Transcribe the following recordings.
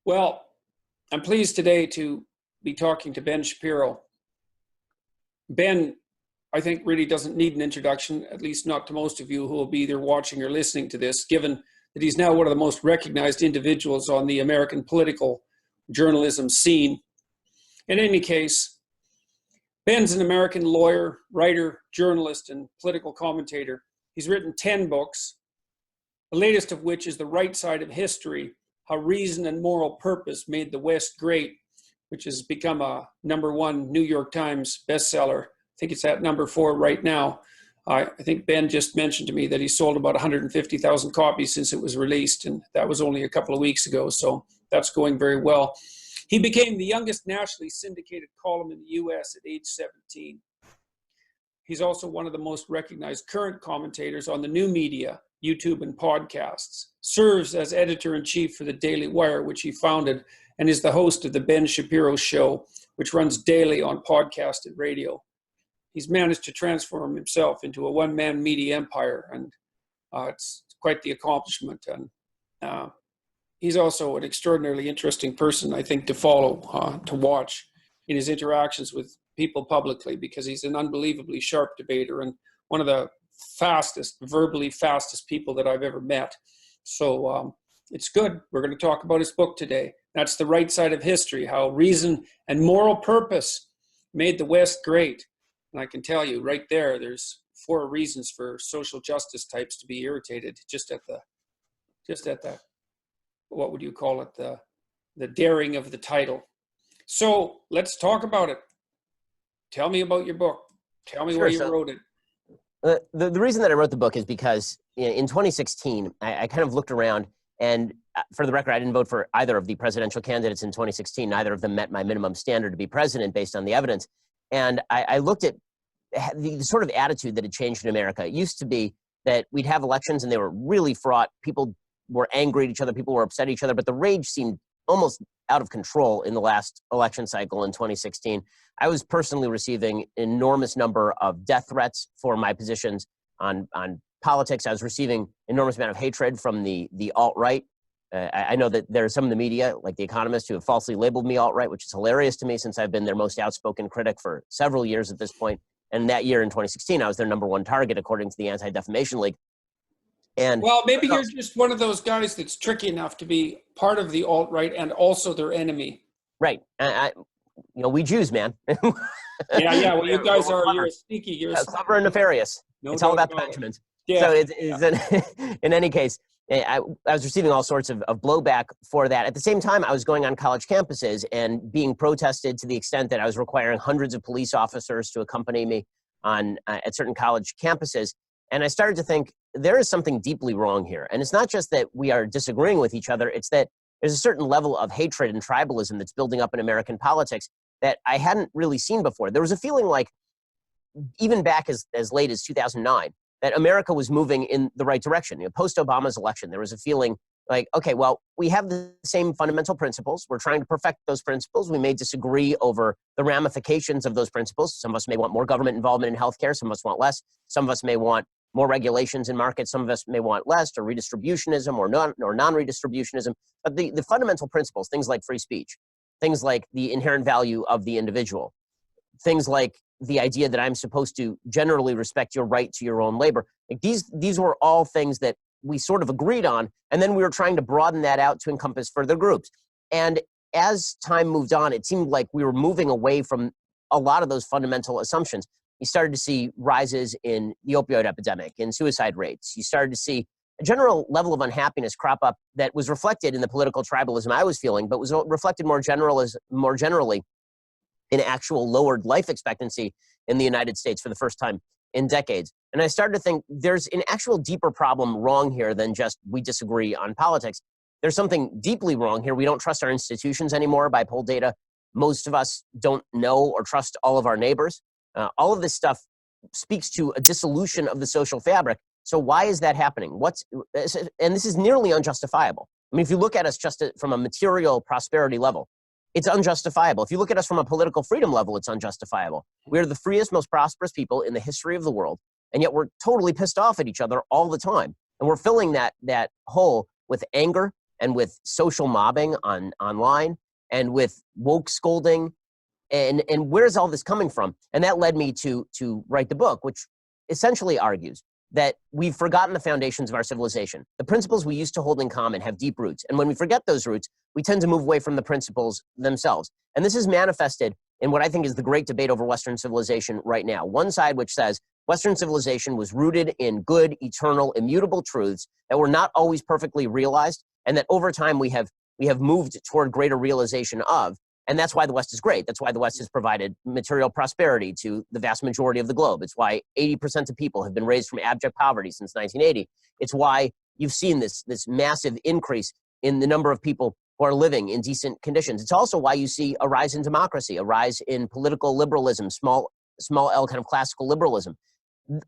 Well, I'm pleased today to be talking to Ben Shapiro. Ben, I think, really doesn't need an introduction, at least not to most of you who will be either watching or listening to this, given that he's now one of the most recognized individuals on the American political journalism scene. In any case, Ben's an American lawyer, writer, journalist, and political commentator. He's written 10 books, the latest of which is The Right Side of History: How Reason and Moral Purpose Made the West Great, which has become a #1 New York Times bestseller. I think it's at #4 right now. I think Ben just mentioned to me that he sold about 150,000 copies since it was released, and that was only a couple of weeks ago, so that's going very well. He became the youngest nationally syndicated column in the US at age 17. He's also one of the most recognized current commentators on the new media, YouTube and podcasts, serves as editor-in-chief for the Daily Wire, which he founded, and is the host of the Ben Shapiro Show, which runs daily on podcast and radio. He's managed to transform himself into a one-man media empire, and it's quite the accomplishment. And he's also an extraordinarily interesting person, I think, to follow, to watch in his interactions with people publicly, because he's an unbelievably sharp debater and one of the fastest, verbally fastest people that I've ever met. So it's good. We're going to talk about his book today. That's The Right Side of History: How Reason and Moral Purpose Made the West Great. And I can tell you right there, there's 4 reasons for social justice types to be irritated just at the, what would you call it? The daring of the title. So let's talk about it. Tell me about your book. Tell me why you wrote it. The reason that I wrote the book is because in 2016, I kind of looked around, and for the record, I didn't vote for either of the presidential candidates in 2016. Neither of them met my minimum standard to be president based on the evidence. And I looked at the sort of attitude that had changed in America. It used to be that we'd have elections and they were really fraught. People were angry at each other. People were upset at each other. But the rage seemed almost out of control in the last election cycle in 2016. I was personally receiving an enormous number of death threats for my positions on politics. I was receiving enormous amount of hatred from the alt-right. I know that there are some in the media, like The Economist, who have falsely labeled me alt-right, which is hilarious to me since I've been their most outspoken critic for several years at this point. And that year in 2016, I was their #1 target, according to the Anti-Defamation League. And well, maybe you're just one of those guys that's tricky enough to be part of the alt-right and also their enemy. Right. We Jews, man. yeah. Well, you guys are, you're sneaky. You're clever and nefarious. No, it's all about the Benjamins. Yeah. So in any case, I was receiving all sorts of blowback for that. At the same time, I was going on college campuses and being protested to the extent that I was requiring hundreds of police officers to accompany me at certain college campuses. And I started to think there is something deeply wrong here. And it's not just that we are disagreeing with each other. It's that there's a certain level of hatred and tribalism that's building up in American politics that I hadn't really seen before. There was a feeling like, even back as late as 2009, that America was moving in the right direction. Post-Obama's election, there was a feeling like, okay, well, we have the same fundamental principles. We're trying to perfect those principles. We may disagree over the ramifications of those principles. Some of us may want more government involvement in healthcare. Some of us want less. Some of us may want more regulations in markets. Some of us may want less, or redistributionism or non-redistributionism. But the fundamental principles, things like free speech, things like the inherent value of the individual, things like the idea that I'm supposed to generally respect your right to your own labor. Like these were all things that we sort of agreed on, and then we were trying to broaden that out to encompass further groups. And as time moved on, it seemed like we were moving away from a lot of those fundamental assumptions. You started to see rises in the opioid epidemic, in suicide rates. You started to see a general level of unhappiness crop up that was reflected in the political tribalism I was feeling, but was reflected more generally in actual lowered life expectancy in the United States for the first time in decades. And I started to think there's an actual deeper problem wrong here than just we disagree on politics. There's something deeply wrong here. We don't trust our institutions anymore. By poll data, most of us don't know or trust all of our neighbors. All of this stuff speaks to a dissolution of the social fabric. So why is that happening? And this is nearly unjustifiable. I mean, if you look at us just from a material prosperity level, it's unjustifiable. If you look at us from a political freedom level, it's unjustifiable. We're the freest, most prosperous people in the history of the world, and yet we're totally pissed off at each other all the time. And we're filling that hole with anger and with social mobbing online and with woke scolding. And where's all this coming from? And that led me to write the book, which essentially argues that we've forgotten the foundations of our civilization. The principles we used to hold in common have deep roots. And when we forget those roots, we tend to move away from the principles themselves. And this is manifested in what I think is the great debate over Western civilization right now. One side which says Western civilization was rooted in good, eternal, immutable truths that were not always perfectly realized, and that over time we have moved toward greater realization of. And that's why the West is great. That's why the West has provided material prosperity to the vast majority of the globe. It's why 80% of people have been raised from abject poverty since 1980. It's why you've seen this massive increase in the number of people who are living in decent conditions. It's also why you see a rise in democracy, a rise in political liberalism, small L kind of classical liberalism.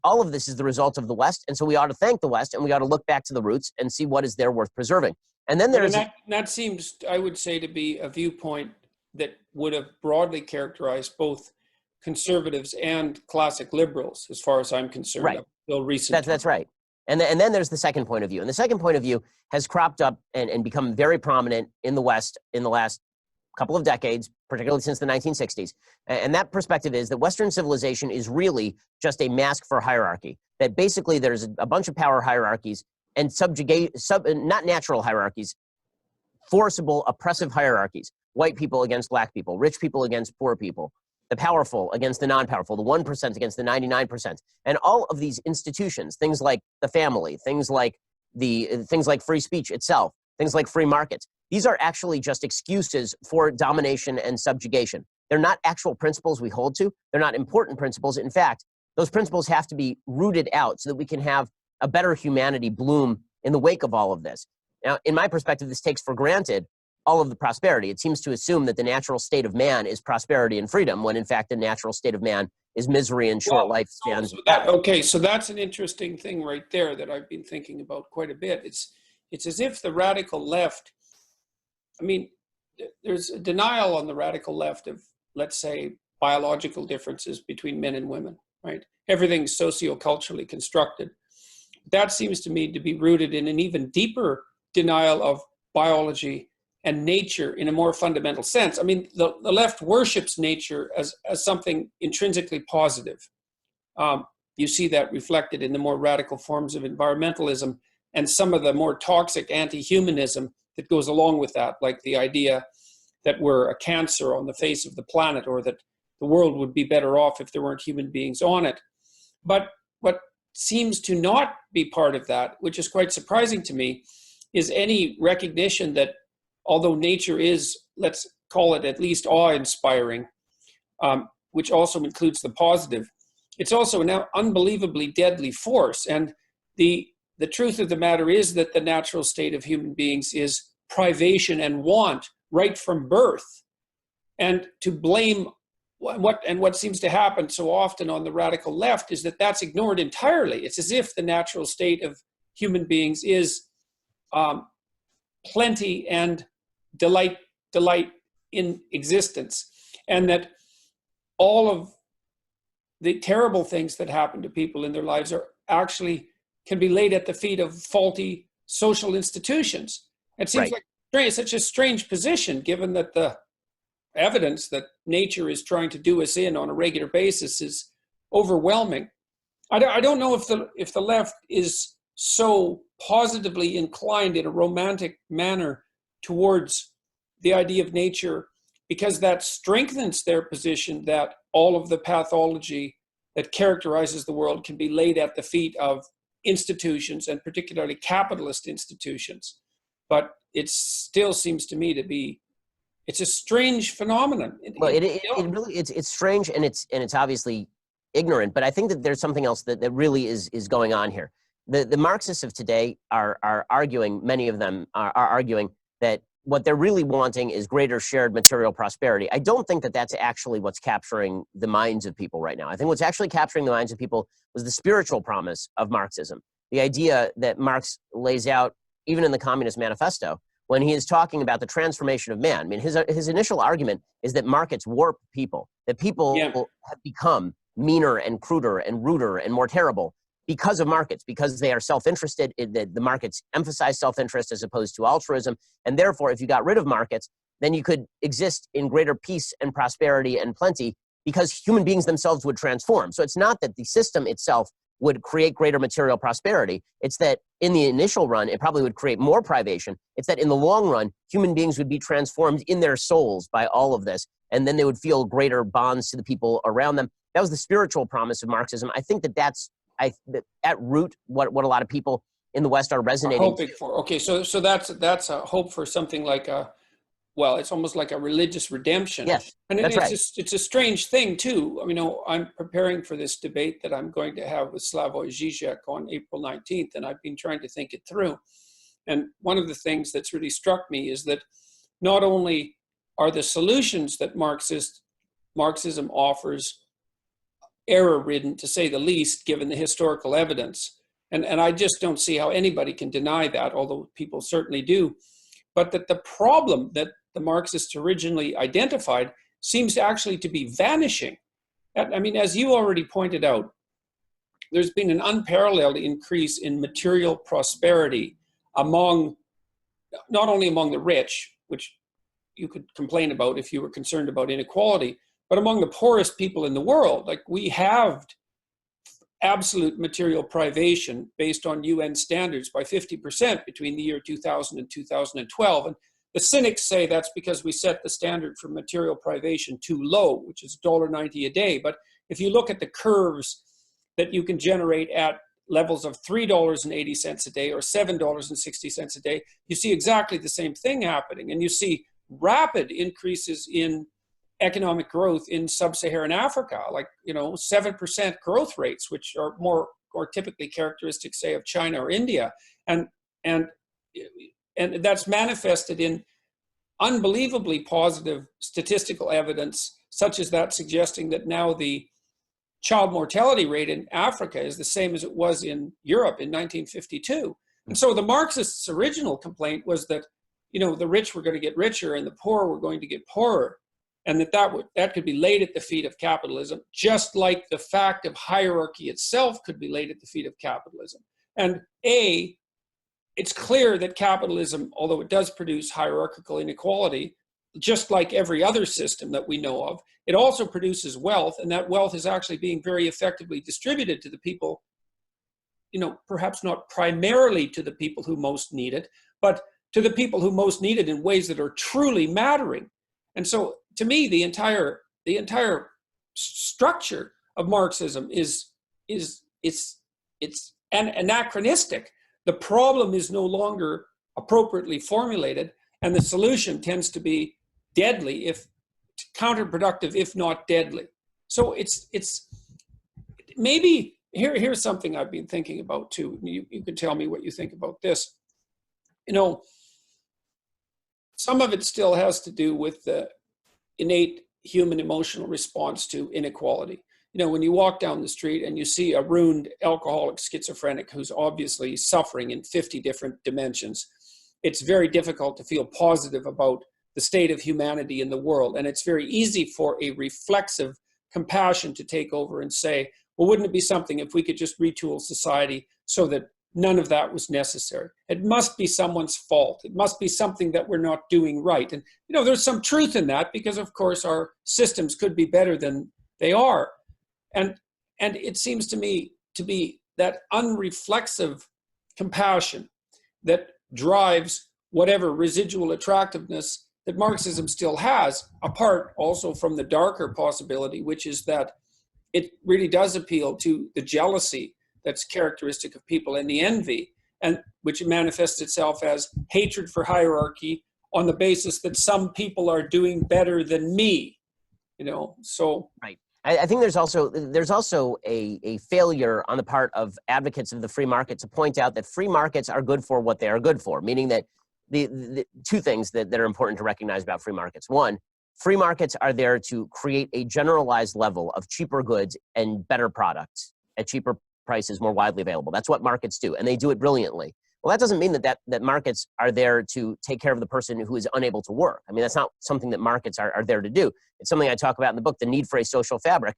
All of this is the result of the West. And so we ought to thank the West, and we ought to look back to the roots and see what is there worth preserving. And then there's... that seems, I would say, to be a viewpoint that would have broadly characterized both conservatives and classic liberals, as far as I'm concerned. Right. Until recent That's right. And then there's the second point of view. And the second point of view has cropped up and become very prominent in the West in the last couple of decades, particularly since the 1960s. And that perspective is that Western civilization is really just a mask for hierarchy. That basically there's a bunch of power hierarchies and not natural hierarchies, forcible, oppressive hierarchies. White people against black people, rich people against poor people, the powerful against the non-powerful, the 1% against the 99%. And all of these institutions, things like the family, things like free speech itself, things like free markets, these are actually just excuses for domination and subjugation. They're not actual principles we hold to. They're not important principles. In fact, those principles have to be rooted out so that we can have a better humanity bloom in the wake of all of this. Now, in my perspective, this takes for granted all of the prosperity. It seems to assume that the natural state of man is prosperity and freedom, when in fact the natural state of man is misery and short lifespans. So that's an interesting thing right there that I've been thinking about quite a bit. It's as if the radical left, I mean, there's a denial on the radical left of, let's say, biological differences between men and women, right? Everything's socioculturally constructed. That seems to me to be rooted in an even deeper denial of biology and nature in a more fundamental sense. I mean, the left worships nature as something intrinsically positive. You see that reflected in the more radical forms of environmentalism and some of the more toxic anti-humanism that goes along with that, like the idea that we're a cancer on the face of the planet, or that the world would be better off if there weren't human beings on it. But what seems to not be part of that, which is quite surprising to me, is any recognition that although nature is, let's call it at least awe-inspiring, which also includes the positive, it's also an unbelievably deadly force. And the truth of the matter is that the natural state of human beings is privation and want right from birth. And to blame what seems to happen so often on the radical left is that that's ignored entirely. It's as if the natural state of human beings is plenty and delight in existence, and that all of the terrible things that happen to people in their lives are actually can be laid at the feet of faulty social institutions. It seems like such a strange position, given that the evidence that nature is trying to do us in on a regular basis is overwhelming. I don't know if the left is so positively inclined in a romantic manner towards the idea of nature, because that strengthens their position that all of the pathology that characterizes the world can be laid at the feet of institutions, and particularly capitalist institutions. But it still seems to me to be, it's a strange phenomenon. Well, it's strange, and it's obviously ignorant, but I think that there's something else that really is going on here. The Marxists of today are arguing, many of them are arguing that what they're really wanting is greater shared material prosperity. I don't think that that's actually what's capturing the minds of people right now. I think what's actually capturing the minds of people was the spiritual promise of Marxism, the idea that Marx lays out even in the Communist Manifesto, when he is talking about the transformation of man. I mean, his initial argument is that markets warp people, that people have become meaner and cruder and ruder and more terrible because of markets, because they are self-interested. The markets emphasize self-interest as opposed to altruism. And therefore, if you got rid of markets, then you could exist in greater peace and prosperity and plenty because human beings themselves would transform. So it's not that the system itself would create greater material prosperity. It's that in the initial run, it probably would create more privation. It's that in the long run, human beings would be transformed in their souls by all of this. And then they would feel greater bonds to the people around them. That was the spiritual promise of Marxism. I think that's at root what a lot of people in the West are resonating. Hoping for. Okay, so that's a hope for something like well, it's almost like a religious redemption. Yes, and that's right. It's a strange thing too. I mean, I'm preparing for this debate that I'm going to have with Slavoj Žižek on April 19th, and I've been trying to think it through. And one of the things that's really struck me is that not only are the solutions that Marxism offers error-ridden, to say the least, given the historical evidence, and I just don't see how anybody can deny that, although people certainly do, but that the problem that the Marxists originally identified seems actually to be vanishing. I mean, as you already pointed out, there's been an unparalleled increase in material prosperity among, not only among the rich, which you could complain about if you were concerned about inequality, but among the poorest people in the world. Like, we halved absolute material privation based on UN standards by 50% between the year 2000 and 2012. And the cynics say that's because we set the standard for material privation too low, which is $1.90 a day. But if you look at the curves that you can generate at levels of $3.80 a day or $7.60 a day, you see exactly the same thing happening. And you see rapid increases in economic growth in sub-Saharan Africa, like 7% growth rates, which are more typically characteristic, say, of China or India, and that's manifested in unbelievably positive statistical evidence, such as that suggesting that now the child mortality rate in Africa is the same as it was in Europe in 1952. And so the Marxists' original complaint was that the rich were going to get richer and the poor were going to get poorer, and that could be laid at the feet of capitalism, just like the fact of hierarchy itself could be laid at the feet of capitalism. And it's clear that capitalism, although it does produce hierarchical inequality, just like every other system that we know of, it also produces wealth, and that wealth is actually being very effectively distributed to the people, perhaps not primarily to the people who most need it, but to the people who most need it in ways that are truly mattering. And so, to me, the entire structure of Marxism is anachronistic. The problem is no longer appropriately formulated, and the solution tends to be deadly, if counterproductive, if not deadly. So it's maybe here's something I've been thinking about too. You can tell me what you think about this. Some of it still has to do with the innate human emotional response to inequality. When you walk down the street and you see a ruined alcoholic schizophrenic who's obviously suffering in 50 different dimensions, it's very difficult to feel positive about the state of humanity in the world. And it's very easy for a reflexive compassion to take over and say, well, wouldn't it be something if we could just retool society so that none of that was necessary? It must be someone's fault. It must be something that we're not doing right. And, there's some truth in that, because, of course, our systems could be better than they are. And it seems to me to be that unreflexive compassion that drives whatever residual attractiveness that Marxism still has, apart also from the darker possibility, which is that it really does appeal to the jealousy that's characteristic of people, and the envy, and which manifests itself as hatred for hierarchy on the basis that some people are doing better than me. So right. I think there's also a failure on the part of advocates of the free market to point out that free markets are good for what they are good for, meaning that the two things that are important to recognize about free markets. One, free markets are there to create a generalized level of cheaper goods and better products at cheaper prices, more widely available. That's what markets do, and they do it brilliantly. Well, that doesn't mean that markets are there to take care of the person who is unable to work. I mean, that's not something that markets are there to do. It's something I talk about in the book, The Need for a Social Fabric.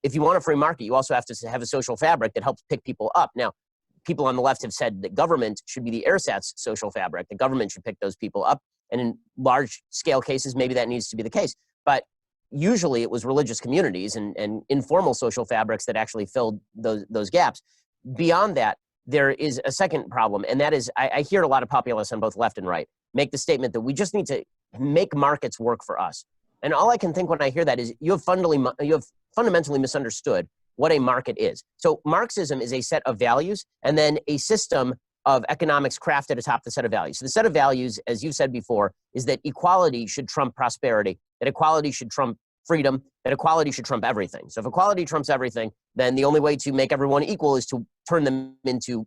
if you want a free market, you also have to have a social fabric that helps pick people up. Now, people on the left have said that government should be the ersatz social fabric. The government should pick those people up. And in large scale cases, maybe that needs to be the case. But usually it was religious communities and informal social fabrics that actually filled those gaps. Beyond that, there is a second problem. And that is, I hear a lot of populists on both left and right make the statement that we just need to make markets work for us. And all I can think when I hear that is you have fundamentally misunderstood what a market is. So Marxism is a set of values and then a system of economics crafted atop the set of values. So the set of values, as you said before, is that equality should trump prosperity, that equality should trump freedom, that equality should trump everything. So if equality trumps everything, then the only way to make everyone equal is to turn them into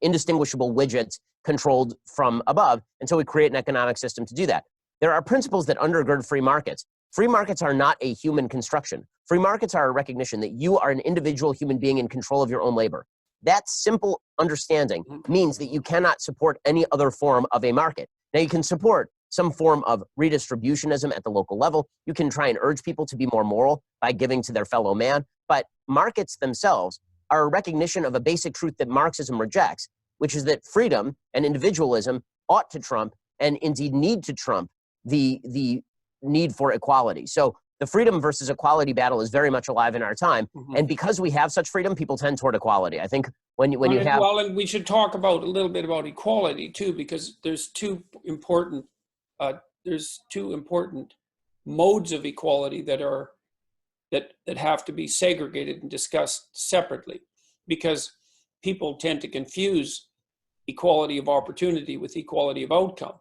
indistinguishable widgets controlled from above. And so we create an economic system to do that. There are principles that undergird free markets. Free markets are not a human construction. Free markets are a recognition that you are an individual human being in control of your own labor. That simple understanding means that you cannot support any other form of a market. Now, you can support some form of redistributionism at the local level. You can try and urge people to be more moral by giving to their fellow man. But markets themselves are a recognition of a basic truth that Marxism rejects, which is that freedom and individualism ought to trump, and indeed need to trump, the need for equality. So the freedom versus equality battle is very much alive in our time. And because we have such freedom, people tend toward equality. I think when you have... Well, and we should talk about a little bit about equality too, because there's two important modes of equality that have to be segregated and discussed separately, because people tend to confuse equality of opportunity with equality of outcome.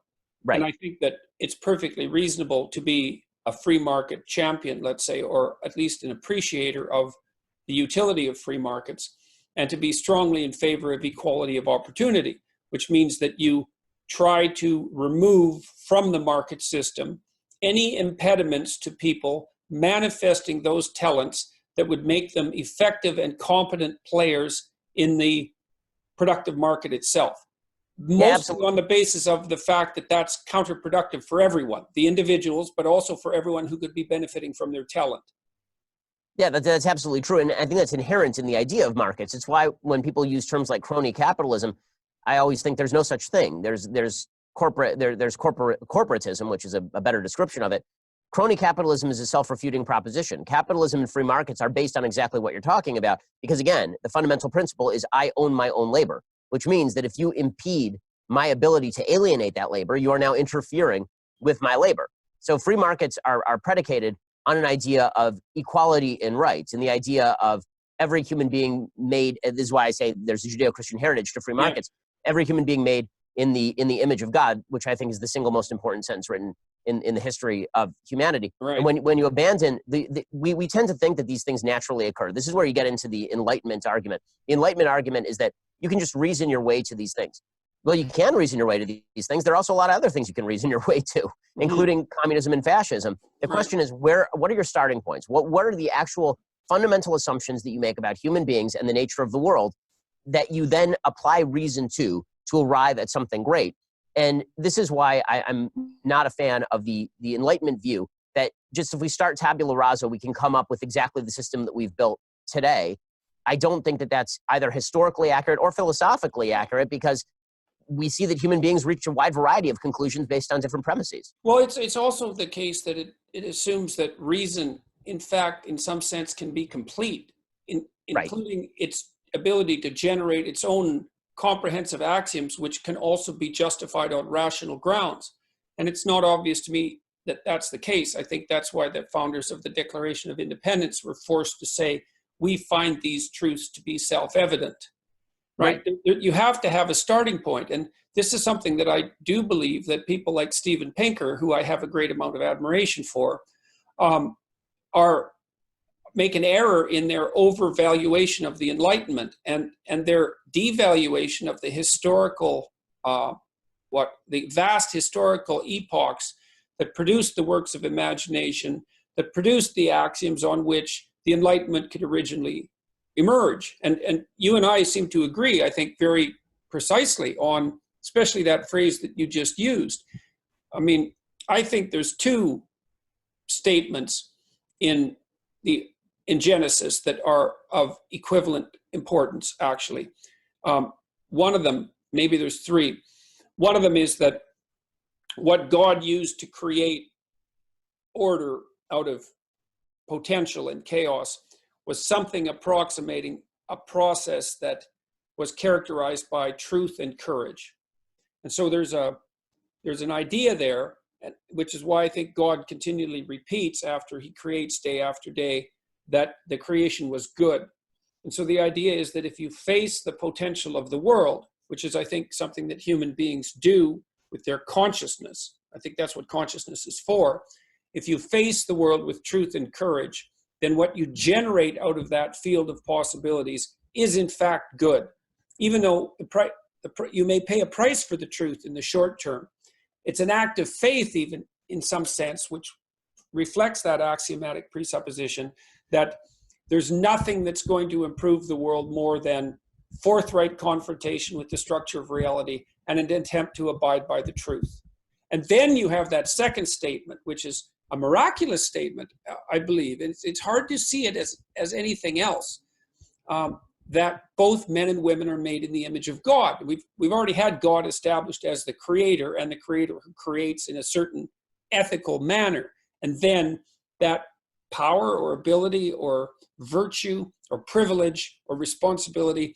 Right. And I think that it's perfectly reasonable to be a free market champion, let's say, or at least an appreciator of the utility of free markets, and to be strongly in favor of equality of opportunity, which means that you try to remove from the market system any impediments to people manifesting those talents that would make them effective and competent players in the productive market itself. Mostly on the basis of the fact that that's counterproductive for everyone, the individuals, but also for everyone who could be benefiting from their talent. Yeah, that's absolutely true. And I think that's inherent in the idea of markets. It's why when people use terms like crony-capitalism, I always think there's no such thing. There's corporatism, which is a better description of it. Crony-capitalism is a self-refuting proposition. Capitalism and free markets are based on exactly what you're talking about, because again, the fundamental principle is I own my own labor, which means that if you impede my ability to alienate that labor, you are now interfering with my labor. So free markets are predicated on an idea of equality in rights and the idea of every human being made, this is why I say there's a Judeo-Christian heritage to free markets, every human being made in the image of God, which I think is the single most important sentence written in the history of humanity. Right. And when you abandon, we tend to think that these things naturally occur. This is where you get into the Enlightenment argument. The Enlightenment argument is that you can just reason your way to these things. Well, you can reason your way to these things. There are also a lot of other things you can reason your way to, including communism and fascism. The question is, what are your starting points? What are the actual fundamental assumptions that you make about human beings and the nature of the world that you then apply reason to arrive at something great? And this is why I'm not a fan of the Enlightenment view that just if we start tabula rasa, we can come up with exactly the system that we've built today. I don't think that that's either historically accurate or philosophically accurate, because we see that human beings reach a wide variety of conclusions based on different premises. Well, it's also the case that it assumes that reason, in fact, in some sense, can be complete, including its ability to generate its own comprehensive axioms, which can also be justified on rational grounds. And it's not obvious to me that that's the case. I think that's why the founders of the Declaration of Independence were forced to say, we find these truths to be self-evident. Right? You have to have a starting point. And this is something that I do believe that people like Steven Pinker, who I have a great amount of admiration for, make an error in their overvaluation of the Enlightenment and their devaluation of the historical, the vast historical epochs that produced the works of imagination, that produced the axioms on which the Enlightenment could originally emerge. And you and I seem to agree, I think, very precisely on especially that phrase that you just used. I mean, I think there's two statements in the in Genesis that are of equivalent importance, actually. One of them, maybe there's three. One of them is that what God used to create order out of potential and chaos was something approximating a process that was characterized by truth and courage. And so there's an idea there, which is why I think God continually repeats after he creates day after day that the creation was good. And so the idea is that if you face the potential of the world, which is, I think, something that human beings do with their consciousness, I think that's what consciousness is for. If you face the world with truth and courage, then what you generate out of that field of possibilities is in fact good. Even though you may pay a price for the truth in the short term, it's an act of faith, even in some sense, which reflects that axiomatic presupposition that there's nothing that's going to improve the world more than forthright confrontation with the structure of reality and an attempt to abide by the truth. And then you have that second statement, which is a miraculous statement, I believe. It's hard to see it as anything else, that both men and women are made in the image of God. We've already had God established as the creator, and the creator who creates in a certain ethical manner. And then that power or ability or virtue or privilege or responsibility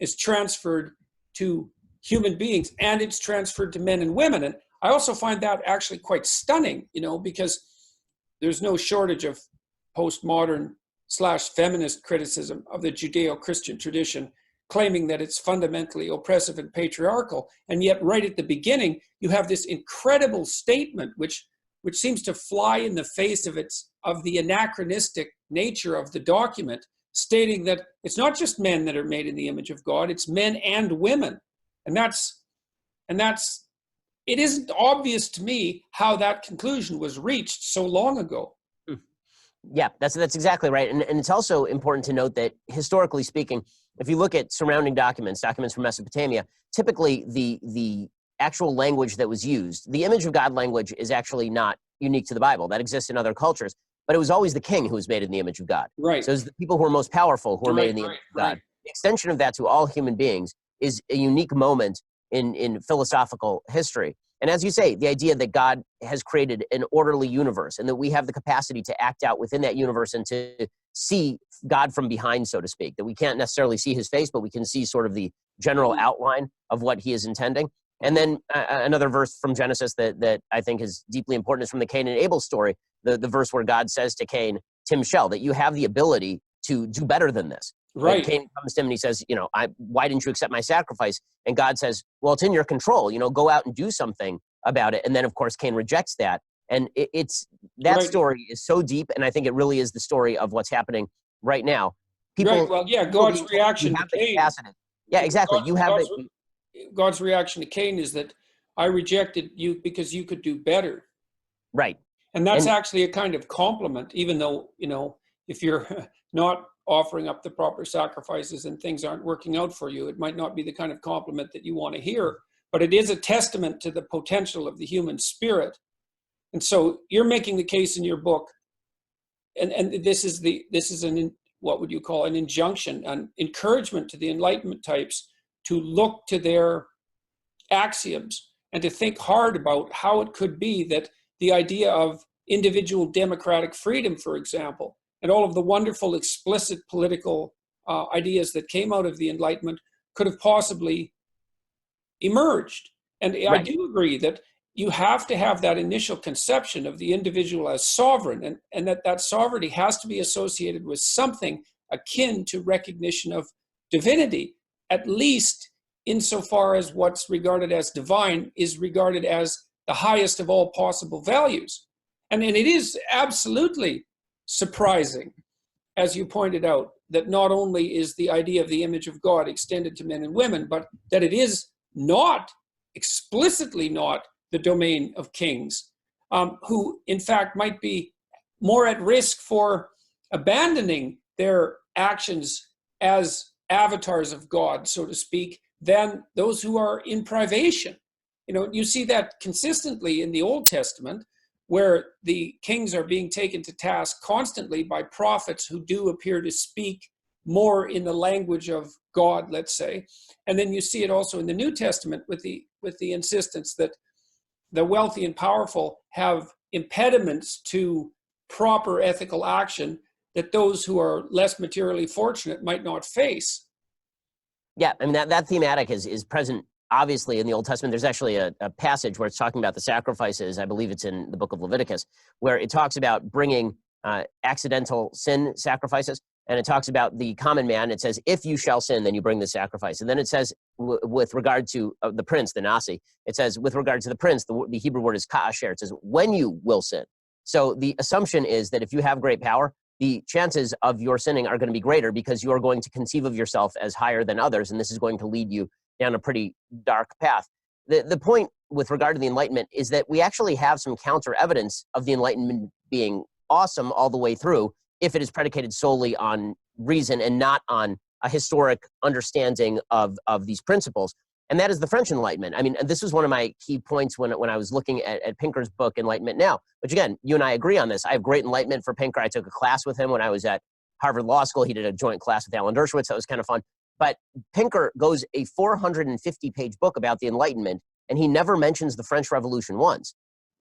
is transferred to human beings, and it's transferred to men and women. And I also find that actually quite stunning, because there's no shortage of postmodern / feminist criticism of the Judeo-Christian tradition, claiming that it's fundamentally oppressive and patriarchal. And yet right at the beginning, you have this incredible statement, which seems to fly in the face of the anachronistic nature of the document, stating that it's not just men that are made in the image of God, it's men and women. And it isn't obvious to me how that conclusion was reached so long ago. Yeah, that's exactly right. And it's also important to note that historically speaking, if you look at surrounding documents from Mesopotamia, typically the actual language that was used, the image of God language is actually not unique to the Bible. That exists in other cultures, but it was always the king who was made in the image of God. Right. So it's the people who are most powerful who are made in the image of God. The extension of that to all human beings is a unique moment in philosophical history. And as you say, the idea that God has created an orderly universe and that we have the capacity to act out within that universe and to see God from behind, so to speak, that we can't necessarily see his face, but we can see sort of the general outline of what he is intending. And then another verse from Genesis that I think is deeply important is from the Cain and Abel story, the verse where God says to Cain, Tim Shell, that you have the ability to do better than this. Right. Cain comes to him and he says, why didn't you accept my sacrifice? And God says, well, it's in your control, go out and do something about it. And then of course, Cain rejects that. And that story is so deep. And I think it really is the story of what's happening right now. God's reaction to Cain. Yeah, exactly. God's reaction to Cain is that I rejected you because you could do better. Right. And that's actually a kind of compliment, even though, if you're not offering up the proper sacrifices and things aren't working out for you, it might not be the kind of compliment that you want to hear, but it is a testament to the potential of the human spirit. And so you're making the case in your book, and this is what would you call an injunction, an encouragement to the Enlightenment types to look to their axioms and to think hard about how it could be that the idea of individual democratic freedom, for example, and all of the wonderful explicit political ideas that came out of the Enlightenment could have possibly emerged. And I do agree that you have to have that initial conception of the individual as sovereign, and that sovereignty has to be associated with something akin to recognition of divinity, at least insofar as what's regarded as divine is regarded as the highest of all possible values. And it is absolutely surprising, as you pointed out, that not only is the idea of the image of God extended to men and women, but that it is not, explicitly not, the domain of kings, who in fact might be more at risk for abandoning their actions as avatars of God, so to speak, than those who are in privation. You see that consistently in the Old Testament, where the kings are being taken to task constantly by prophets who do appear to speak more in the language of God, let's say. And then you see it also in the New Testament with the insistence that the wealthy and powerful have impediments to proper ethical action that those who are less materially fortunate might not face. Yeah, I mean, that thematic is present, obviously, in the Old Testament. There's actually a passage where it's talking about the sacrifices. I believe it's in the book of Leviticus, where it talks about bringing accidental sin sacrifices. And it talks about the common man. It says, if you shall sin, then you bring the sacrifice. And then it says, with regard to the prince, the Nasi, it says, with regard to the prince, the Hebrew word is ka'asher. It says, when you will sin. So the assumption is that if you have great power, the chances of your sinning are going to be greater because you are going to conceive of yourself as higher than others. And this is going to lead you down a pretty dark path. The point with regard to the Enlightenment is that we actually have some counter evidence of the Enlightenment being awesome all the way through, if it is predicated solely on reason and not on a historic understanding of these principles. And that is the French Enlightenment. I mean, this was one of my key points when I was looking at Pinker's book, Enlightenment Now. Which again, you and I agree on this. I have great enlightenment for Pinker. I took a class with him when I was at Harvard Law School. He did a joint class with Alan Dershowitz. That was kind of fun. But Pinker goes a 450-page book about the Enlightenment, and he never mentions the French Revolution once.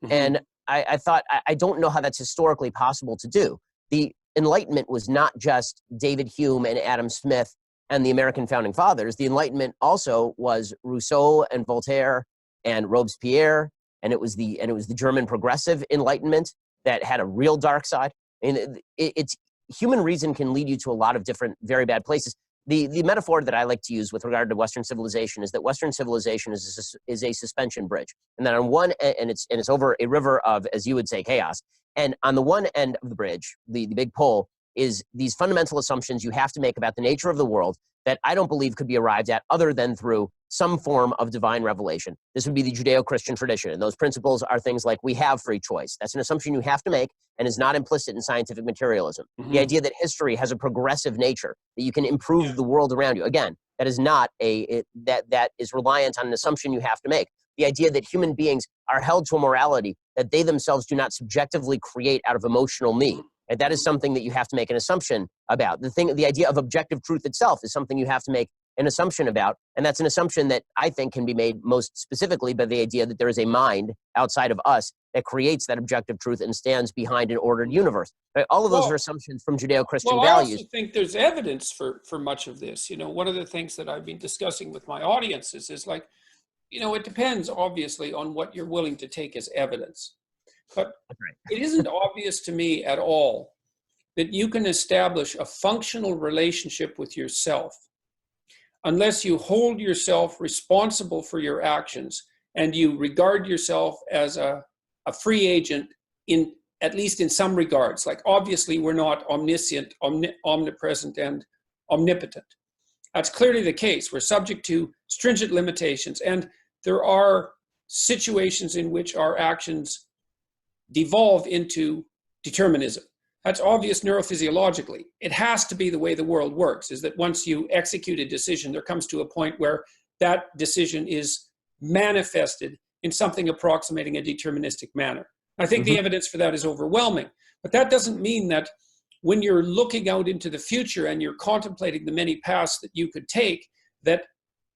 Mm-hmm. And I thought, I don't know how that's historically possible to do. The Enlightenment was not just David Hume and Adam Smith and the American founding fathers. The Enlightenment also was Rousseau and Voltaire and Robespierre, and it was the German progressive Enlightenment that had a real dark side. And it's human reason can lead you to a lot of different very bad places. The metaphor that I like to use with regard to Western civilization is that Western civilization is a suspension bridge, and that on one end, and it's over a river of, as you would say, chaos. And on the one end of the bridge, the big pole, is these fundamental assumptions you have to make about the nature of the world that I don't believe could be arrived at other than through some form of divine revelation. This would be the Judeo-Christian tradition. And those principles are things like we have free choice. That's an assumption you have to make and is not implicit in scientific materialism. Mm-hmm. The idea that history has a progressive nature, that you can improve the world around you. Again, that is not that is reliant on an assumption you have to make. The idea that human beings are held to a morality that they themselves do not subjectively create out of emotional need. And that is something that you have to make an assumption about. The idea of objective truth itself is something you have to make an assumption about. And that's an assumption that I think can be made most specifically by the idea that there is a mind outside of us that creates that objective truth and stands behind an ordered universe. Right? All of those are assumptions from Judeo-Christian values. I also think there's evidence for much of this. You know, one of the things that I've been discussing with my audiences is like, you know, it depends obviously on what you're willing to take as evidence. But it isn't obvious to me at all that you can establish a functional relationship with yourself unless you hold yourself responsible for your actions and you regard yourself as a free agent in at least in some regards. Like obviously we're not omniscient, omnipresent, and omnipotent. That's clearly the case. We're subject to stringent limitations, and there are situations in which our actions devolve into determinism. That's obvious neurophysiologically. It has to be the way the world works, is that once you execute a decision, there comes to a point where that decision is manifested in something approximating a deterministic manner. I think the evidence for that is overwhelming, but that doesn't mean that when you're looking out into the future and you're contemplating the many paths that you could take, that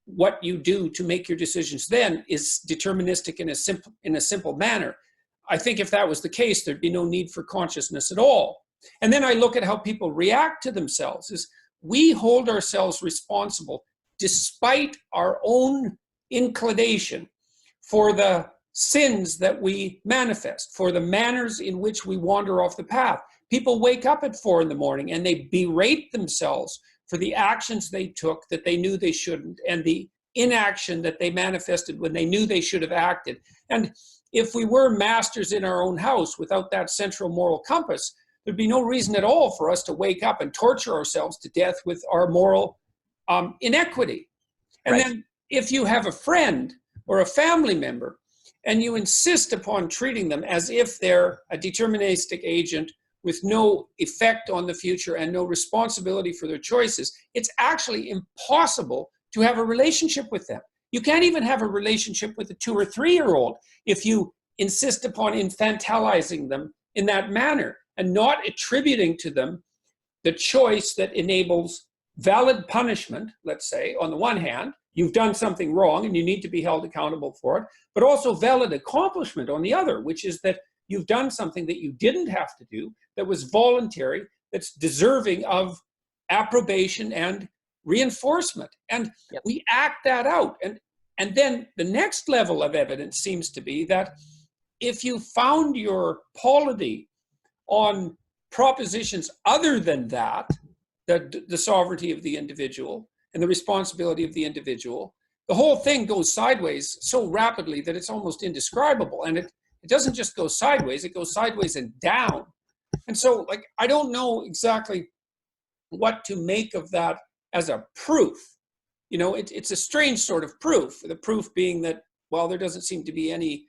what you do to make your decisions then is deterministic in a simple manner. I think if that was the case, there'd be no need for consciousness at all. And then I look at how people react to themselves. Is we hold ourselves responsible despite our own inclination for the sins that we manifest, for the manners in which we wander off the path. People wake up at 4 a.m. and they berate themselves for the actions they took that they knew they shouldn't, and the inaction that they manifested when they knew they should have acted. And if we were masters in our own house without that central moral compass, there'd be no reason at all for us to wake up and torture ourselves to death with our moral inequity. And then if you have a friend or a family member and you insist upon treating them as if they're a deterministic agent with no effect on the future and no responsibility for their choices, it's actually impossible to have a relationship with them. You can't even have a relationship with a 2 or 3-year-old if you insist upon infantilizing them in that manner and not attributing to them the choice that enables valid punishment, let's say, on the one hand, you've done something wrong and you need to be held accountable for it, but also valid accomplishment on the other, which is that you've done something that you didn't have to do, that was voluntary, that's deserving of approbation and reinforcement. And we act that out. And then the next level of evidence seems to be that if you found your polity on propositions other than that, the sovereignty of the individual and the responsibility of the individual, the whole thing goes sideways so rapidly that it's almost indescribable. And it doesn't just go sideways, it goes sideways and down. And so, like, I don't know exactly what to make of that as a proof. You know, it's a strange sort of proof, the proof being that, well, there doesn't seem to be any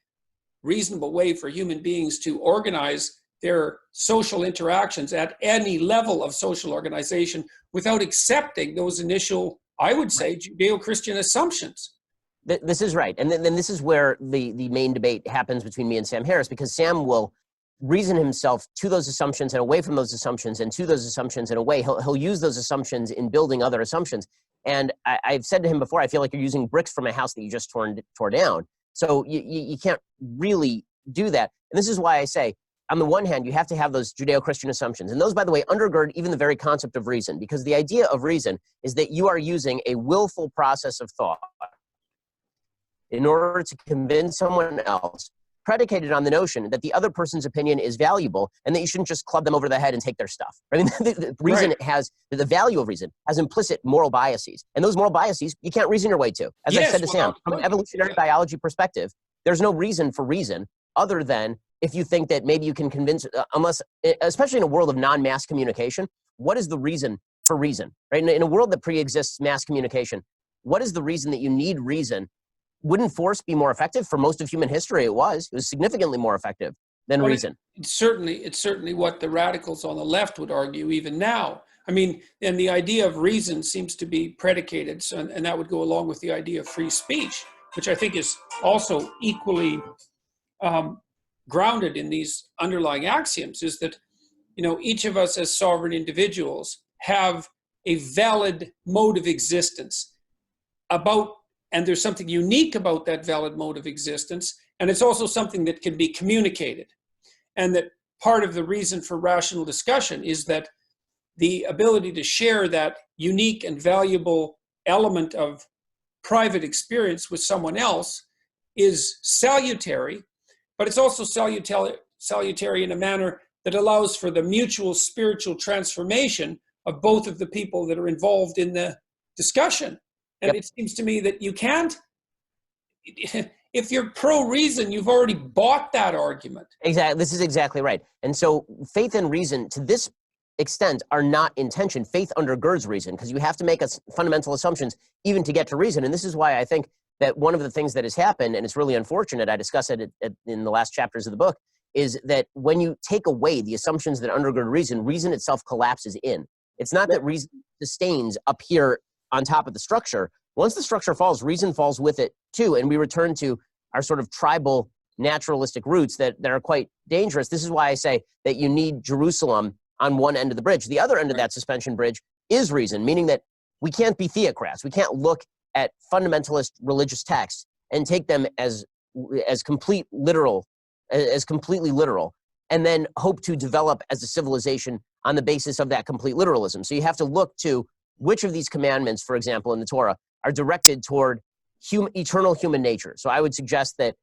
reasonable way for human beings to organize their social interactions at any level of social organization without accepting those initial, I would say, Judeo-Christian assumptions. This is right. And then this is where the main debate happens between me and Sam Harris, because Sam will reason himself to those assumptions and away from those assumptions and to those assumptions and away. He'll use those assumptions in building other assumptions. And I've said to him before, I feel like you're using bricks from a house that you just tore down. So you can't really do that. And this is why I say, on the one hand, you have to have those Judeo-Christian assumptions. And those, by the way, undergird even the very concept of reason, because the idea of reason is that you are using a willful process of thought in order to convince someone else, predicated on the notion that the other person's opinion is valuable and that you shouldn't just club them over the head and take their stuff. I mean, the reason has, the value of reason has implicit moral biases. And those moral biases, you can't reason your way to. As I said to Sam, from an evolutionary biology perspective, there's no reason for reason other than if you think that maybe you can convince, unless, especially in a world of non-mass communication, what is the reason for reason, right? In a world that pre-exists mass communication, what is the reason that you need reason? Wouldn't force be more effective? For most of human history, it was significantly more effective than reason. It's certainly what the radicals on the left would argue even now. I mean, and the idea of reason seems to be predicated, and that would go along with the idea of free speech, which I think is also equally grounded in these underlying axioms, is that, you know, each of us as sovereign individuals have a valid mode of existence and there's something unique about that valid mode of existence, and it's also something that can be communicated. And that part of the reason for rational discussion is that the ability to share that unique and valuable element of private experience with someone else is salutary, but it's also salutary in a manner that allows for the mutual spiritual transformation of both of the people that are involved in the discussion. And it seems to me that you can't, if you're pro-reason, you've already bought that argument. Exactly. This is exactly right. And so faith and reason, to this extent, are not in tension. Faith undergirds reason, because you have to make fundamental assumptions even to get to reason. And this is why I think that one of the things that has happened, and it's really unfortunate, I discuss it in the last chapters of the book, is that when you take away the assumptions that undergird reason, reason itself collapses in. It's not that reason sustains up here on top of the structure. Once the structure falls, reason falls with it too, and we return to our sort of tribal naturalistic roots that are quite dangerous. This is why I say that you need Jerusalem on one end of the bridge. The other end of that suspension bridge is reason, meaning that we can't be theocrats. We can't look at fundamentalist religious texts and take them as completely literal, and then hope to develop as a civilization on the basis of that complete literalism. So you have to look to which of these commandments, for example, in the Torah, are directed toward eternal human nature. So I would suggest that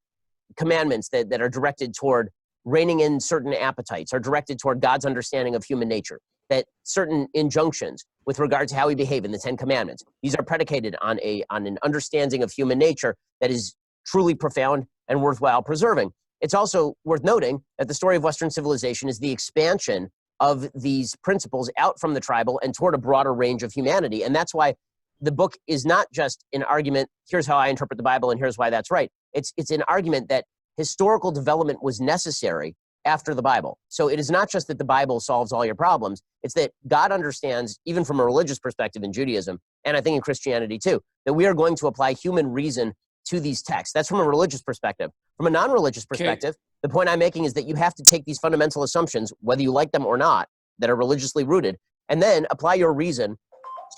commandments that are directed toward reining in certain appetites are directed toward God's understanding of human nature, that certain injunctions with regard to how we behave in the Ten Commandments, these are predicated on an understanding of human nature that is truly profound and worthwhile preserving. It's also worth noting that the story of Western civilization is the expansion of these principles out from the tribal and toward a broader range of humanity. And that's why the book is not just an argument, here's how I interpret the Bible and here's why that's right. It's an argument that historical development was necessary after the Bible. So it is not just that the Bible solves all your problems, it's that God understands, even from a religious perspective in Judaism, and I think in Christianity too, that we are going to apply human reason to these texts. That's from a religious perspective. From a non-religious perspective, the point I'm making is that you have to take these fundamental assumptions, whether you like them or not, that are religiously rooted, and then apply your reason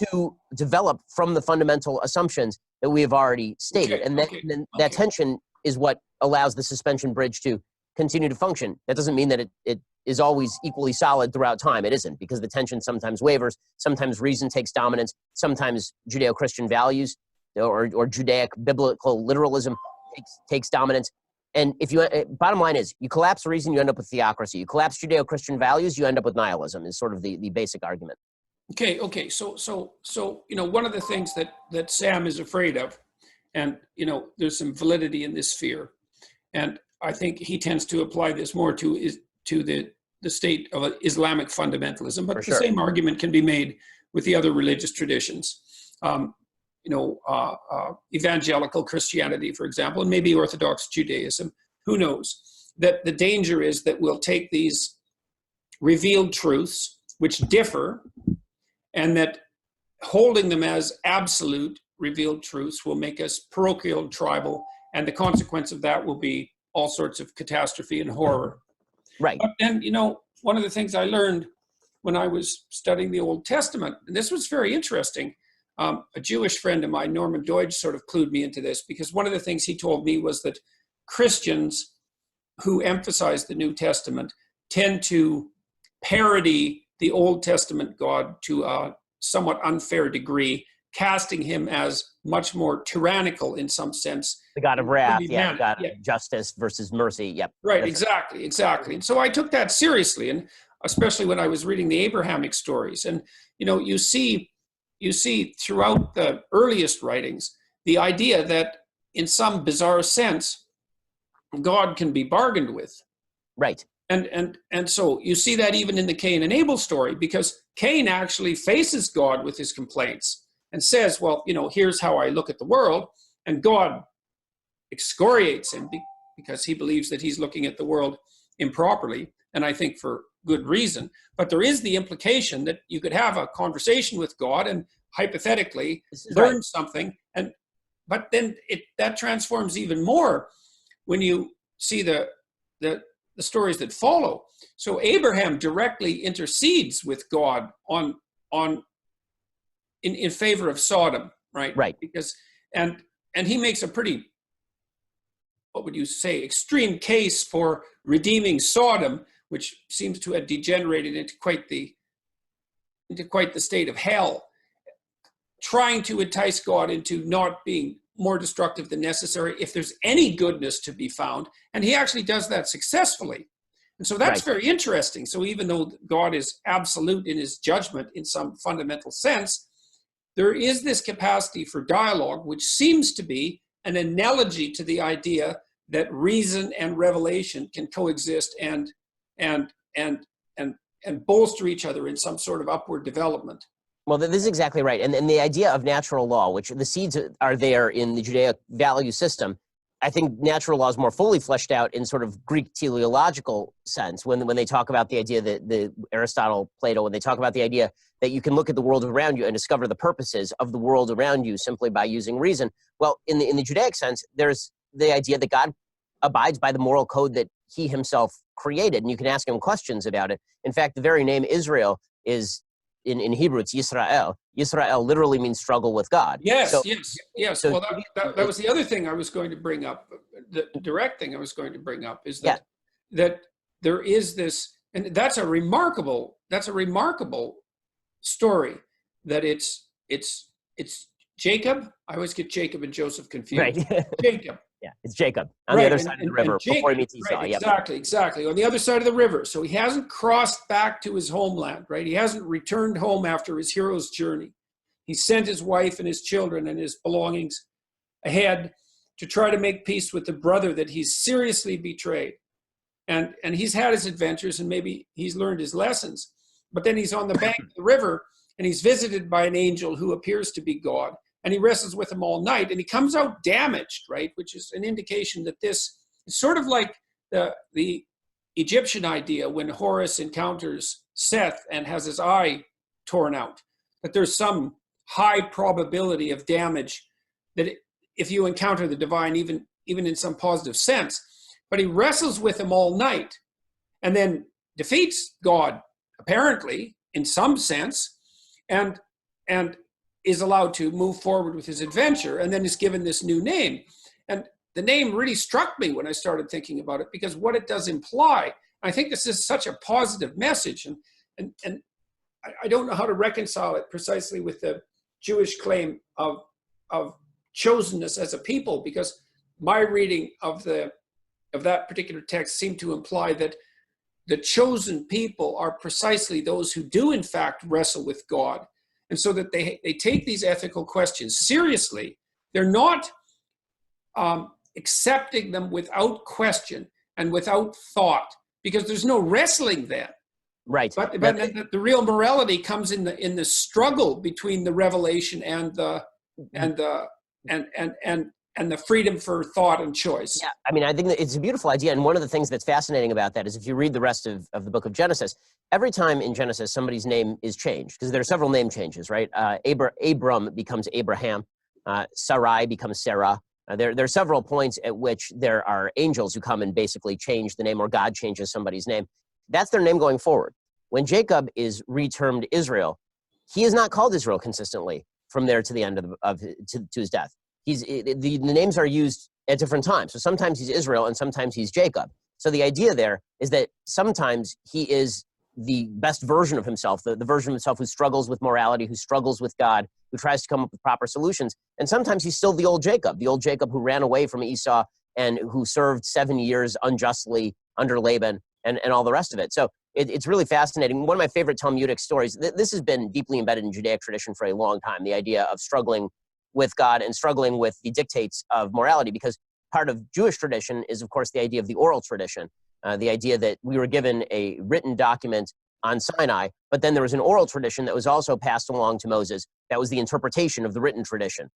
to develop from the fundamental assumptions that we have already stated. And then that tension is what allows the suspension bridge to continue to function. That doesn't mean that it is always equally solid throughout time. It isn't, because the tension sometimes wavers, sometimes reason takes dominance, sometimes Judeo-Christian values or Judaic biblical literalism takes dominance. And if you, bottom line is, you collapse reason, you end up with theocracy. You collapse Judeo-Christian values, you end up with nihilism, is sort of the basic argument. Okay. So, one of the things that Sam is afraid of, and, there's some validity in this fear, and I think he tends to apply this more to the state of Islamic fundamentalism, but the same argument can be made with the other religious traditions. Evangelical Christianity, for example, and maybe Orthodox Judaism, who knows? That the danger is that we'll take these revealed truths, which differ, and that holding them as absolute revealed truths will make us parochial, tribal, and the consequence of that will be all sorts of catastrophe and horror. Right. But then, one of the things I learned when I was studying the Old Testament, and this was very interesting, a Jewish friend of mine, Norman Deutsch, sort of clued me into this, because one of the things he told me was that Christians who emphasize the New Testament tend to parody the Old Testament God to a somewhat unfair degree, casting him as much more tyrannical in some sense. The God of wrath, the God of justice versus mercy, yep. Right, exactly. And so I took that seriously, and especially when I was reading the Abrahamic stories. And, you see throughout the earliest writings, the idea that in some bizarre sense, God can be bargained with. Right. And so you see that even in the Cain and Abel story, because Cain actually faces God with his complaints and says, well, here's how I look at the world. And God excoriates him because he believes that he's looking at the world improperly. And I think for good reason. But there is the implication that you could have a conversation with God and hypothetically learn something. But then that transforms even more when you see the stories that follow. So Abraham directly intercedes with God in favor of Sodom, right? Right. Because and he makes a pretty, what would you say, extreme case for redeeming Sodom, which seems to have degenerated into quite the state of hell, trying to entice God into not being more destructive than necessary if there's any goodness to be found. And he actually does that successfully. And so that's very interesting. So even though God is absolute in his judgment in some fundamental sense, there is this capacity for dialogue, which seems to be an analogy to the idea that reason and revelation can coexist and bolster each other in some sort of upward development. Well, this is exactly right. And the idea of natural law, which the seeds are there in the Judaic value system, I think natural law is more fully fleshed out in sort of Greek teleological sense when they talk about the idea that the Aristotle, Plato, when they talk about the idea that you can look at the world around you and discover the purposes of the world around you simply by using reason. Well, in the Judaic sense, there's the idea that God abides by the moral code that he himself created, and you can ask him questions about it. In fact, the very name Israel is, in Hebrew, it's Yisrael. Yisrael literally means struggle with God. Yes. So well, that was the other thing I was going to bring up. The direct thing I was going to bring up is that there is this, and that's a remarkable story. That it's Jacob. I always get Jacob and Joseph confused. Right. Jacob. Yeah, it's Jacob on the other side of the river before he meets Esau. Right, exactly. On the other side of the river. So he hasn't crossed back to his homeland, right? He hasn't returned home after his hero's journey. He sent his wife and his children and his belongings ahead to try to make peace with the brother that he's seriously betrayed. And he's had his adventures and maybe he's learned his lessons. But then he's on the bank of the river and he's visited by an angel who appears to be God. And he wrestles with him all night, and he comes out damaged, right? Which is an indication that this is sort of like the Egyptian idea when Horus encounters Seth and has his eye torn out, that there's some high probability of damage that if you encounter the divine, even in some positive sense. But he wrestles with him all night and then defeats God, apparently, in some sense, and is allowed to move forward with his adventure, and then is given this new name. And the name really struck me when I started thinking about it, because what it does imply, I think this is such a positive message, and I don't know how to reconcile it precisely with the Jewish claim of chosenness as a people, because my reading of that particular text seemed to imply that the chosen people are precisely those who do in fact wrestle with God, and so that they take these ethical questions seriously. They're not accepting them without question and without thought, because there's no wrestling then. Right. But the real morality comes in the struggle between the revelation and the freedom for thought and choice. Yeah, I mean, I think that it's a beautiful idea. And one of the things that's fascinating about that is if you read the rest of the book of Genesis, every time in Genesis somebody's name is changed, because there are several name changes, right? Abram becomes Abraham. Sarai becomes Sarah. There are several points at which there are angels who come and basically change the name, or God changes somebody's name. That's their name going forward. When Jacob is retermed Israel, he is not called Israel consistently from there to the end to his death. The names are used at different times. So sometimes he's Israel and sometimes he's Jacob. So the idea there is that sometimes he is the best version of himself, the version of himself who struggles with morality, who struggles with God, who tries to come up with proper solutions. And sometimes he's still the old Jacob who ran away from Esau and who served 7 years unjustly under Laban and all the rest of it. So it's really fascinating. One of my favorite Talmudic stories, this has been deeply embedded in Judaic tradition for a long time, the idea of struggling with God and struggling with the dictates of morality, because part of Jewish tradition is, of course, the idea of the oral tradition, the idea that we were given a written document on Sinai, but then there was an oral tradition that was also passed along to Moses. That was the interpretation of the written tradition,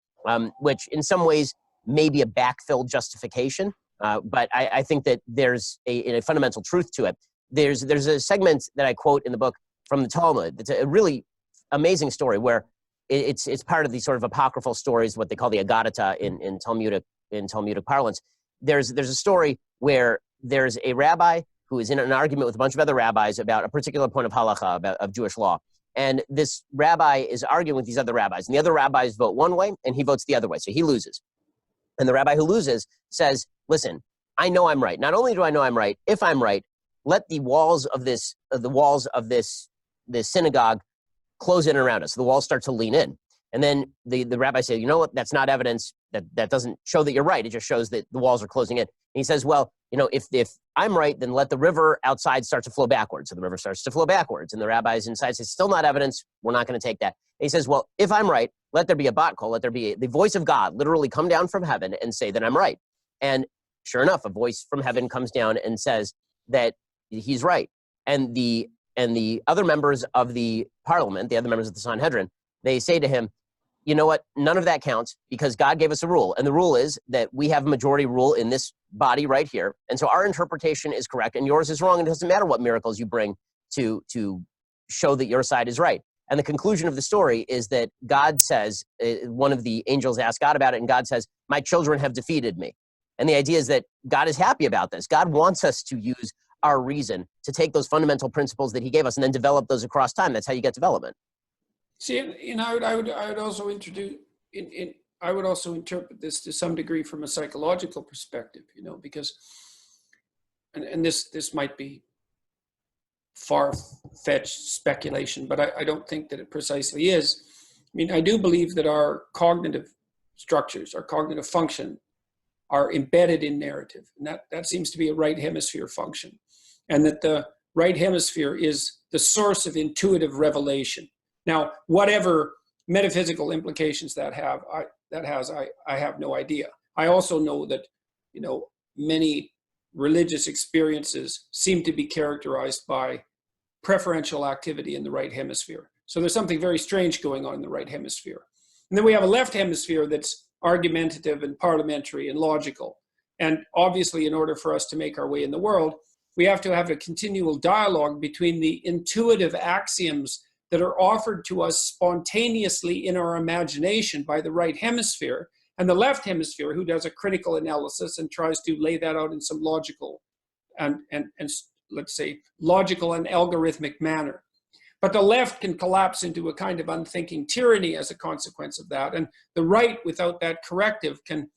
which in some ways may be a backfilled justification, but I think that there's a fundamental truth to it. There's a segment that I quote in the book from the Talmud. It's a really amazing story where it's part of these sort of apocryphal stories, what they call the Agadata in Talmudic parlance. There's a story where there's a rabbi who is in an argument with a bunch of other rabbis about a particular point of halakha, of Jewish law. And this rabbi is arguing with these other rabbis, and the other rabbis vote one way, and he votes the other way, so he loses. And the rabbi who loses says, listen, I know I'm right. Not only do I know I'm right, if I'm right, let the walls of this synagogue close in around us. The walls start to lean in. And then the rabbi said, you know what, that's not evidence. That doesn't show that you're right. It just shows that the walls are closing in. And he says, well, you know, if I'm right, then let the river outside start to flow backwards. So the river starts to flow backwards. And the rabbis inside say, still not evidence. We're not going to take that. And he says, well, if I'm right, let there be a bat kol, let there be the voice of God literally come down from heaven and say that I'm right. And sure enough, a voice from heaven comes down and says that he's right. And the other members of the parliament, the other members of the Sanhedrin, they say to him, you know what, none of that counts because God gave us a rule. And the rule is that we have a majority rule in this body right here. And so our interpretation is correct and yours is wrong. And it doesn't matter what miracles you bring to show that your side is right. And the conclusion of the story is that God says, one of the angels asked God about it, and God says, my children have defeated me. And the idea is that God is happy about this. God wants us to use our reason to take those fundamental principles that he gave us and then develop those across time. That's how you get development. See, I would also I would also interpret this to some degree from a psychological perspective, because, and this might be far-fetched speculation, but I don't think that it precisely is. I mean, I do believe that our cognitive structures, our cognitive function, are embedded in narrative, and that seems to be a right hemisphere function, and that the right hemisphere is the source of intuitive revelation. Now, whatever metaphysical implications that has, I have no idea. I also know that, many religious experiences seem to be characterized by preferential activity in the right hemisphere. So there's something very strange going on in the right hemisphere. And then we have a left hemisphere that's argumentative and parliamentary and logical. And obviously, in order for us to make our way in the world, we have to have a continual dialogue between the intuitive axioms that are offered to us spontaneously in our imagination by the right hemisphere and the left hemisphere, who does a critical analysis and tries to lay that out in some logical and let's say logical and algorithmic manner. But the left can collapse into a kind of unthinking tyranny as a consequence of that. And the right, without that corrective, can,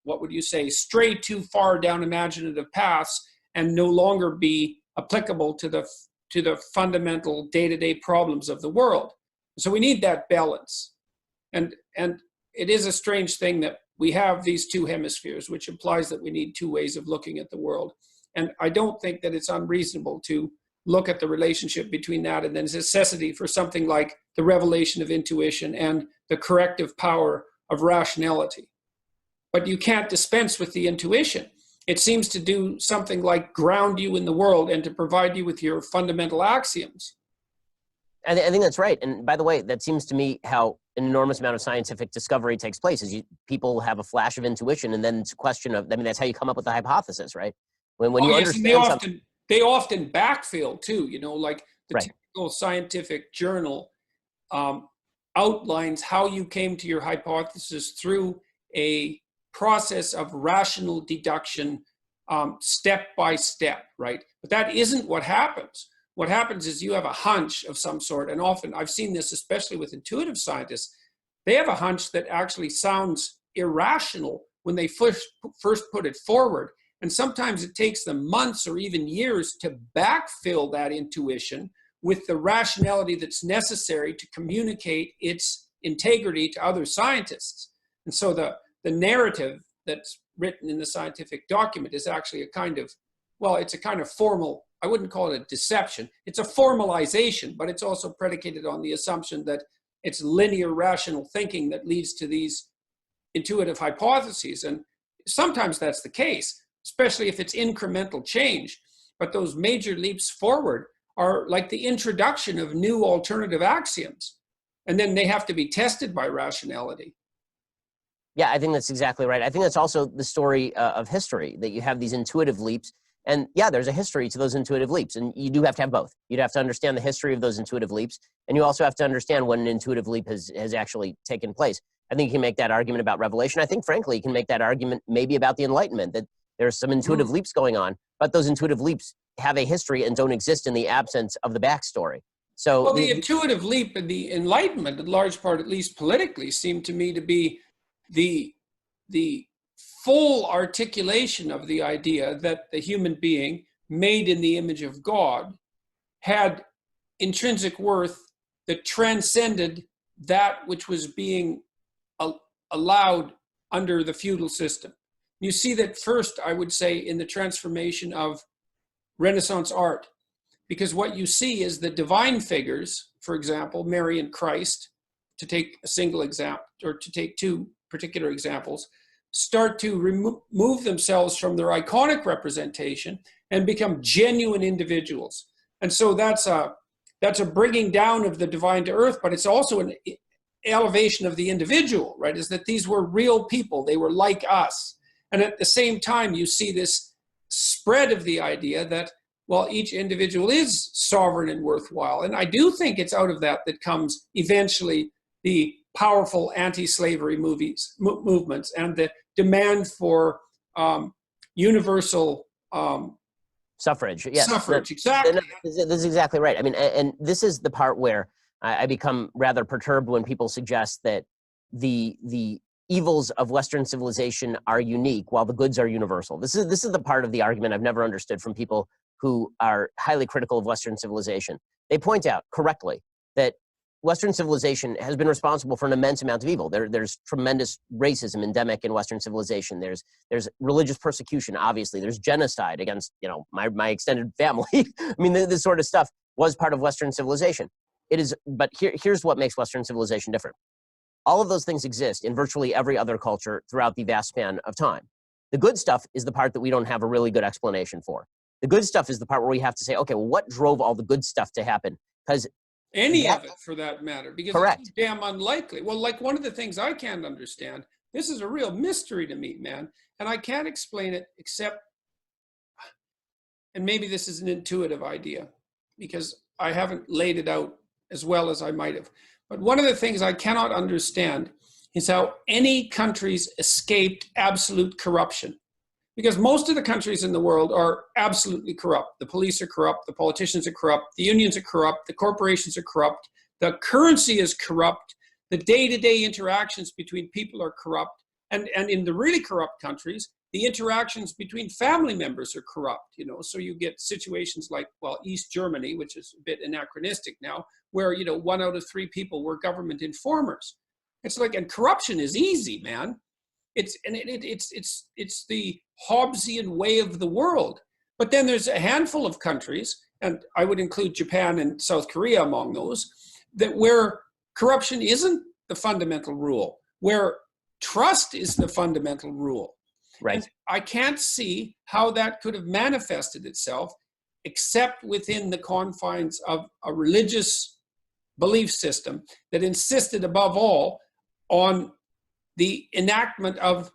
what would you say, stray too far down imaginative paths and no longer be applicable to the fundamental day-to-day problems of the world. So we need that balance. And it is a strange thing that we have these two hemispheres, which implies that we need two ways of looking at the world. And I don't think that it's unreasonable to look at the relationship between that and the necessity for something like the revelation of intuition and the corrective power of rationality. But you can't dispense with the intuition. It seems to do something like ground you in the world and to provide you with your fundamental axioms. I think that's right. And by the way, that seems to me how an enormous amount of scientific discovery takes place is people have a flash of intuition, and then it's a question of, I mean, that's how you come up with the hypothesis, right? When you understand something. They often backfill too, you know, like the Right. typical scientific journal outlines how you came to your hypothesis through a process of rational deduction, step by step, right? But that isn't what happens. What happens is you have a hunch of some sort, and often I've seen this especially with intuitive scientists. They have a hunch that actually sounds irrational when they first put it forward. And sometimes it takes them months or even years to backfill that intuition with the rationality that's necessary to communicate its integrity to other scientists. And so the narrative that's written in the scientific document is actually a kind of, well, it's a kind of formal, I wouldn't call it a deception. It's a formalization, but it's also predicated on the assumption that it's linear rational thinking that leads to these intuitive hypotheses. And sometimes that's the case, especially if it's incremental change. But those major leaps forward are like the introduction of new alternative axioms. And then they have to be tested by rationality. Yeah, I think that's exactly right. I think that's also the story of history, that you have these intuitive leaps. And yeah, there's a history to those intuitive leaps. And you do have to have both. You'd have to understand the history of those intuitive leaps. And you also have to understand when an intuitive leap has actually taken place. I think you can make that argument about revelation. I think, frankly, you can make that argument maybe about the Enlightenment, that there's some intuitive leaps going on, but those intuitive leaps have a history and don't exist in the absence of the backstory. So well, the intuitive leap and the Enlightenment, in large part, at least politically, seem to me to be the full articulation of the idea that the human being, made in the image of God, had intrinsic worth that transcended that which was being allowed under the feudal system. You see that first, I would say, in the transformation of Renaissance art, because what you see is the divine figures, for example, Mary and Christ, to take a single example, or to take two particular examples, start to remove themselves from their iconic representation and become genuine individuals. And so that's a bringing down of the divine to earth, but it's also an elevation of the individual, right? Is that these were real people. They were like us. And at the same time, you see this spread of the idea that, well, each individual is sovereign and worthwhile. And I do think it's out of that comes eventually the powerful anti-slavery movements and the demand for universal suffrage. Yes, suffrage, exactly. This is exactly right. I mean, and this is the part where I become rather perturbed when people suggest that the evils of Western civilization are unique while the goods are universal. This is the part of the argument I've never understood from people who are highly critical of Western civilization. They point out correctly that Western civilization has been responsible for an immense amount of evil. There's tremendous racism endemic in Western civilization. There's religious persecution, obviously. There's genocide against, my extended family. I mean, this sort of stuff was part of Western civilization. It is, but here's what makes Western civilization different. All of those things exist in virtually every other culture throughout the vast span of time. The good stuff is the part that we don't have a really good explanation for. The good stuff is the part where we have to say, okay, well, what drove all the good stuff to happen? Because any of it, for that matter, because correct. It's damn unlikely. Well, like one of the things I can't understand, this is a real mystery to me, man, and I can't explain it except, and maybe this is an intuitive idea, because I haven't laid it out as well as I might have. But one of the things I cannot understand is how any countries escaped absolute corruption. Because most of the countries in the world are absolutely corrupt. The police are corrupt, the politicians are corrupt, the unions are corrupt, the corporations are corrupt, the currency is corrupt, the day-to-day interactions between people are corrupt, and in the really corrupt countries, the interactions between family members are corrupt, you know, so you get situations like, well, East Germany, which is a bit anachronistic now, where, you know, 1 out of 3 people were government informers. It's like, and corruption is easy, man. It's the Hobbesian way of the world. But then there's a handful of countries, and I would include Japan and South Korea among those, that where corruption isn't the fundamental rule, where trust is the fundamental rule. Right. And I can't see how that could have manifested itself except within the confines of a religious belief system that insisted above all on the enactment of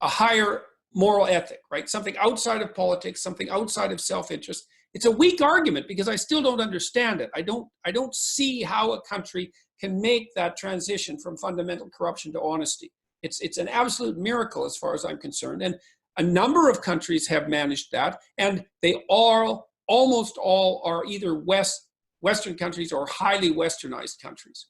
a higher moral ethic, right? Something outside of politics, something outside of self-interest. It's a weak argument because I still don't understand it. I don't see how a country can make that transition from fundamental corruption to honesty. It's an absolute miracle as far as I'm concerned. And a number of countries have managed that, and they are, almost all are either Western countries or highly Westernized countries.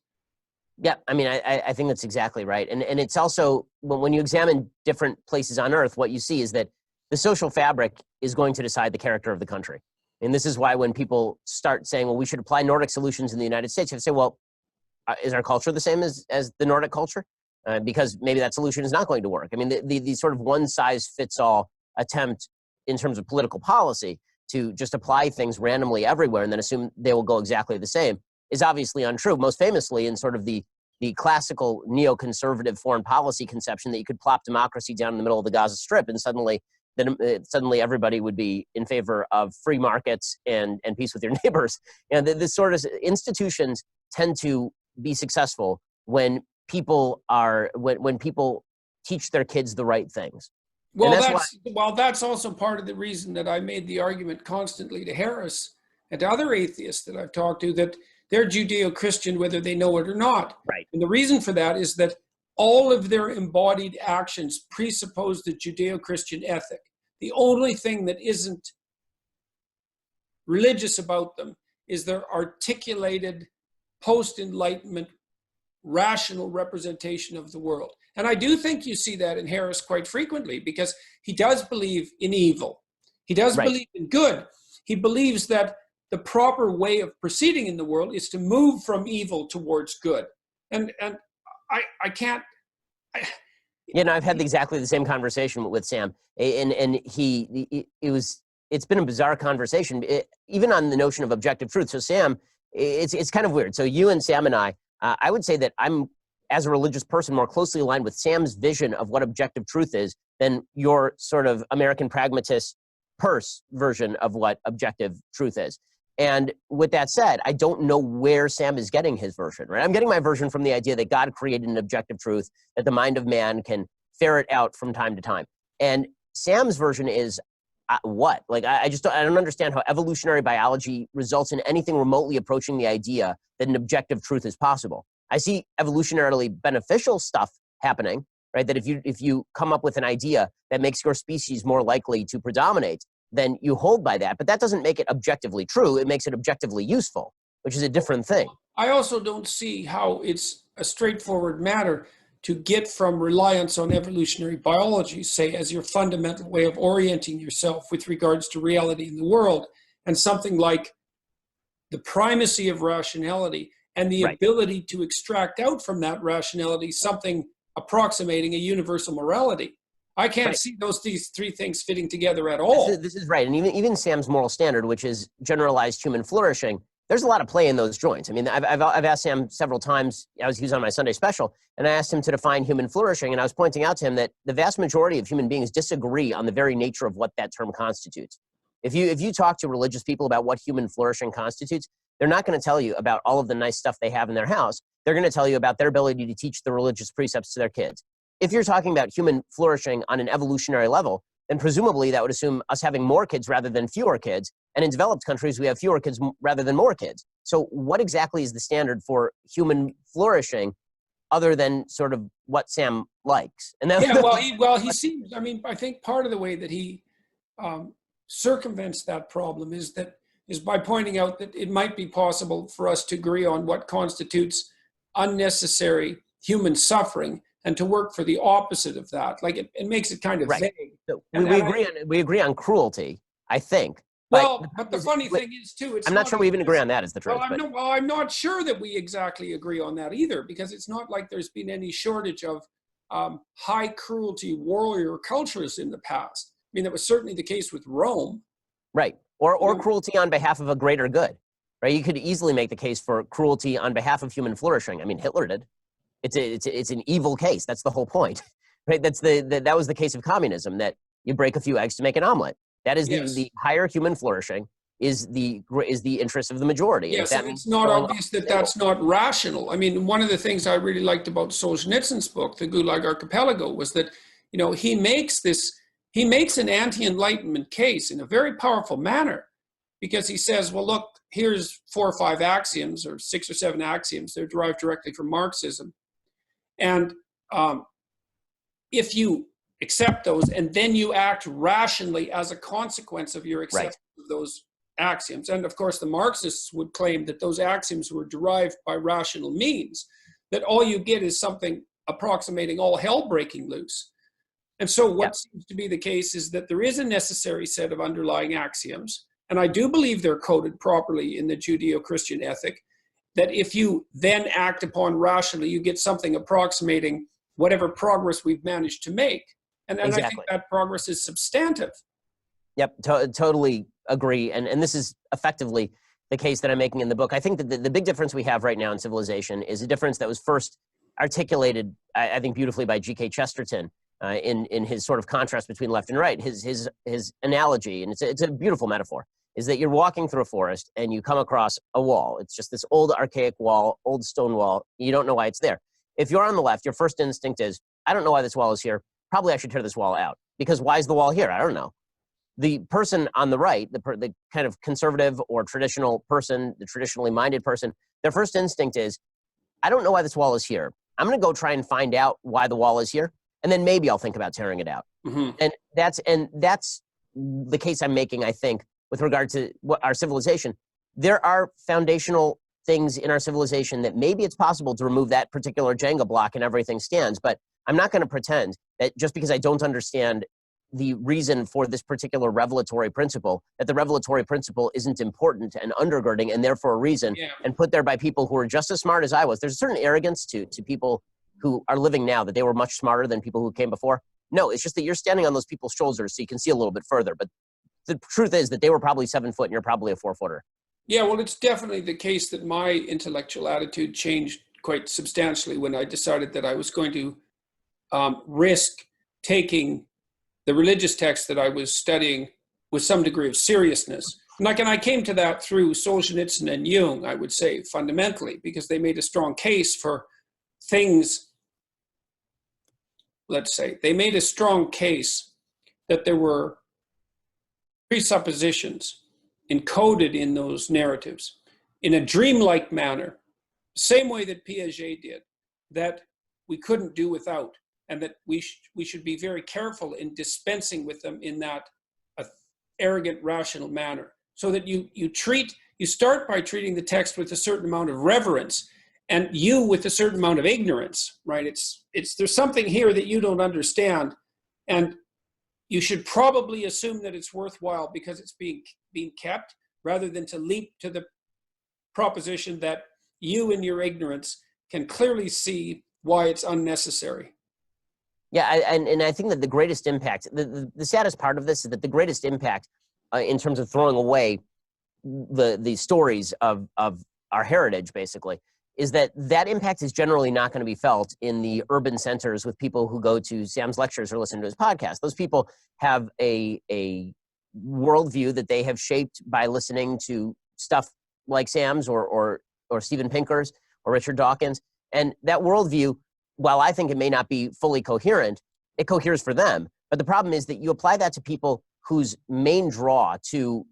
Yeah, I mean, I think that's exactly right. And it's also, when you examine different places on Earth, what you see is that the social fabric is going to decide the character of the country. And this is why when people start saying, well, we should apply Nordic solutions in the United States, you have to say, well, is our culture the same as the Nordic culture? Because maybe that solution is not going to work. I mean, the sort of one-size-fits-all attempt in terms of political policy to just apply things randomly everywhere and then assume they will go exactly the same is obviously untrue. Most famously in sort of the classical neoconservative foreign policy conception that you could plop democracy down in the middle of the Gaza Strip and suddenly everybody would be in favor of free markets and peace with your neighbors. And this sort of institutions tend to be successful when people teach their kids the right things. Well, that's also part of the reason that I made the argument constantly to Harris and to other atheists that I've talked to that they're Judeo-Christian whether they know it or not. Right. And the reason for that is that all of their embodied actions presuppose the Judeo-Christian ethic. The only thing that isn't religious about them is their articulated post-Enlightenment rational representation of the world. And I do think you see that in Harris quite frequently because he does believe in evil. He does believe in good. He believes that the proper way of proceeding in the world is to move from evil towards good. And I can't. I've had exactly the same conversation with Sam, and it's been a bizarre conversation, even on the notion of objective truth. So Sam, it's kind of weird. So you and Sam and I would say that I'm, as a religious person, more closely aligned with Sam's vision of what objective truth is than your sort of American pragmatist Peirce version of what objective truth is. And with that said, I don't know where Sam is getting his version, right? I'm getting my version from the idea that God created an objective truth that the mind of man can ferret out from time to time. And Sam's version is what? Like, I don't understand how evolutionary biology results in anything remotely approaching the idea that an objective truth is possible. I see evolutionarily beneficial stuff happening, right? That if you come up with an idea that makes your species more likely to predominate, then you hold by that. But that doesn't make it objectively true. It makes it objectively useful, which is a different thing. I also don't see how it's a straightforward matter to get from reliance on evolutionary biology, say, as your fundamental way of orienting yourself with regards to reality in the world, and something like the primacy of rationality and the ability to extract out from that rationality something approximating a universal morality. I can't see these three things fitting together at all. This is right. And even Sam's moral standard, which is generalized human flourishing, there's a lot of play in those joints. I mean, I've asked Sam several times, he was on my Sunday special, and I asked him to define human flourishing, and I was pointing out to him that the vast majority of human beings disagree on the very nature of what that term constitutes. If you talk to religious people about what human flourishing constitutes, they're not going to tell you about all of the nice stuff they have in their house. They're going to tell you about their ability to teach the religious precepts to their kids. If you're talking about human flourishing on an evolutionary level, then presumably that would assume us having more kids rather than fewer kids. And in developed countries, we have fewer kids rather than more kids. So what exactly is the standard for human flourishing other than sort of what Sam likes. And that, Yeah, he seems, I mean, I think part of the way that he circumvents that problem is by pointing out that it might be possible for us to agree on what constitutes unnecessary human suffering and to work for the opposite of that. Like it makes it kind of right. vague. So we agree on cruelty, I think. Well, but the funny thing is too, I'm not sure we even agree on that, is the truth. I'm not sure that we exactly agree on that either, because it's not like there's been any shortage of high cruelty warrior cultures in the past. I mean, that was certainly the case with Rome. Right. Or cruelty on behalf of a greater good. Right. You could easily make the case for cruelty on behalf of human flourishing. I mean, Hitler did. It's an evil case. That's the whole point. Right. That was the case of communism, that you break a few eggs to make an omelet. That is the higher human flourishing is the interest of the majority. Yes, and it's not obvious that that's not rational. I mean, one of the things I really liked about Solzhenitsyn's book, The Gulag Archipelago, was that, you know, he makes an anti-Enlightenment case in a very powerful manner, because he says, well, look, here's 4 or 5 axioms, or 6 or 7 axioms. They're derived directly from Marxism. And if you accept those and then you act rationally as a consequence of your acceptance of those axioms, and of course the Marxists would claim that those axioms were derived by rational means, that all you get is something approximating all hell breaking loose. And so what seems to be the case is that there is a necessary set of underlying axioms, and I do believe they're coded properly in the Judeo-Christian ethic, that if you then act upon rationally, you get something approximating whatever progress we've managed to make. And I think that progress is substantive. Yep, totally agree. And this is effectively the case that I'm making in the book. I think that the big difference we have right now in civilization is a difference that was first articulated, I think, beautifully by G.K. Chesterton in his sort of contrast between left and right. His analogy, and it's a beautiful metaphor, is that you're walking through a forest and you come across a wall. It's just this old archaic wall, old stone wall. You don't know why it's there. If you're on the left, your first instinct is, I don't know why this wall is here. Probably I should tear this wall out, because why is the wall here? I don't know. The person on the right, the kind of conservative or traditional person, the traditionally minded person, their first instinct is, I don't know why this wall is here. I'm going to go try and find out why the wall is here, and then maybe I'll think about tearing it out. Mm-hmm. And that's the case I'm making, I think, with regard to what our civilization. There are foundational things in our civilization that maybe it's possible to remove that particular Jenga block and everything stands, but I'm not going to pretend that just because I don't understand the reason for this particular revelatory principle, that the revelatory principle isn't important and undergirding and therefore a reason, and put there by people who are just as smart as I was. There's a certain arrogance to people who are living now, that they were much smarter than people who came before. No, it's just that you're standing on those people's shoulders so you can see a little bit further. But the truth is that they were probably 7 foot and you're probably a 4-footer. Yeah, well, it's definitely the case that my intellectual attitude changed quite substantially when I decided that I was going to risk taking the religious text that I was studying with some degree of seriousness. And I came to that through Solzhenitsyn and Jung, I would say, fundamentally, because they made a strong case for things, let's say, they made a strong case that there were presuppositions encoded in those narratives in a dreamlike manner, same way that Piaget did, that we couldn't do without, and that we should be very careful in dispensing with them in that arrogant, rational manner, so that you start by treating the text with a certain amount of reverence, and you with a certain amount of ignorance, right? There's something here that you don't understand, and you should probably assume that it's worthwhile because it's being kept, rather than to leap to the proposition that you in your ignorance can clearly see why it's unnecessary. Yeah, and I think that the greatest impact, the saddest part of this is that the greatest impact in terms of throwing away the stories of our heritage, basically, is that impact is generally not going to be felt in the urban centers with people who go to Sam's lectures or listen to his podcast. Those people have a worldview that they have shaped by listening to stuff like Sam's or Steven Pinker's or Richard Dawkins. And that worldview, while I think it may not be fully coherent, it coheres for them. But the problem is that you apply that to people whose main draw to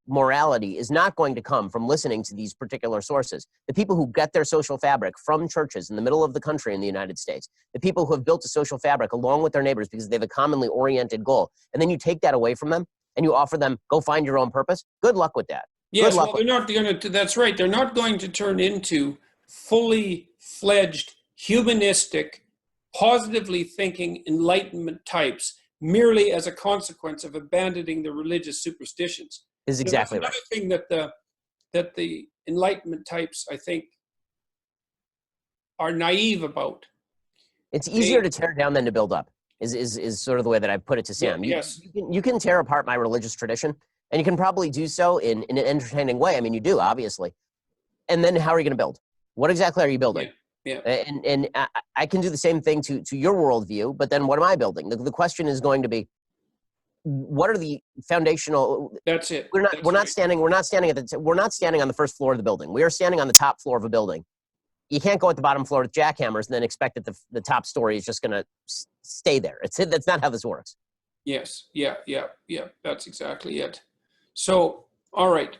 morality is not going to come from listening to these particular sources. The people who get their social fabric from churches in the middle of the country in the United States, the people who have built a social fabric along with their neighbors because they have a commonly oriented goal, and then you take that away from them and you offer them, go find your own purpose. Good luck with that. Yes, well, they're not going to, that's right. They're not going to turn into fully fledged, humanistic, positively thinking Enlightenment types merely as a consequence of abandoning the religious superstitions. Is exactly right. Another thing that the Enlightenment types, I think, are naive about. It's easier to tear down than to build up, is sort of the way that I put it to Sam. Yes. You can tear apart my religious tradition, and you can probably do so in an entertaining way. I mean, you do, obviously. And then how are you going to build? What exactly are you building? Yeah. And I can do the same thing to your worldview, but then what am I building? The question is going to be, what are the foundational? That's it. We're not standing on the first floor of the building. We are standing on the top floor of a building. You can't go at the bottom floor with jackhammers and then expect that the top story is just going to stay there. That's not how this works. Yes. Yeah. That's exactly it. So, all right.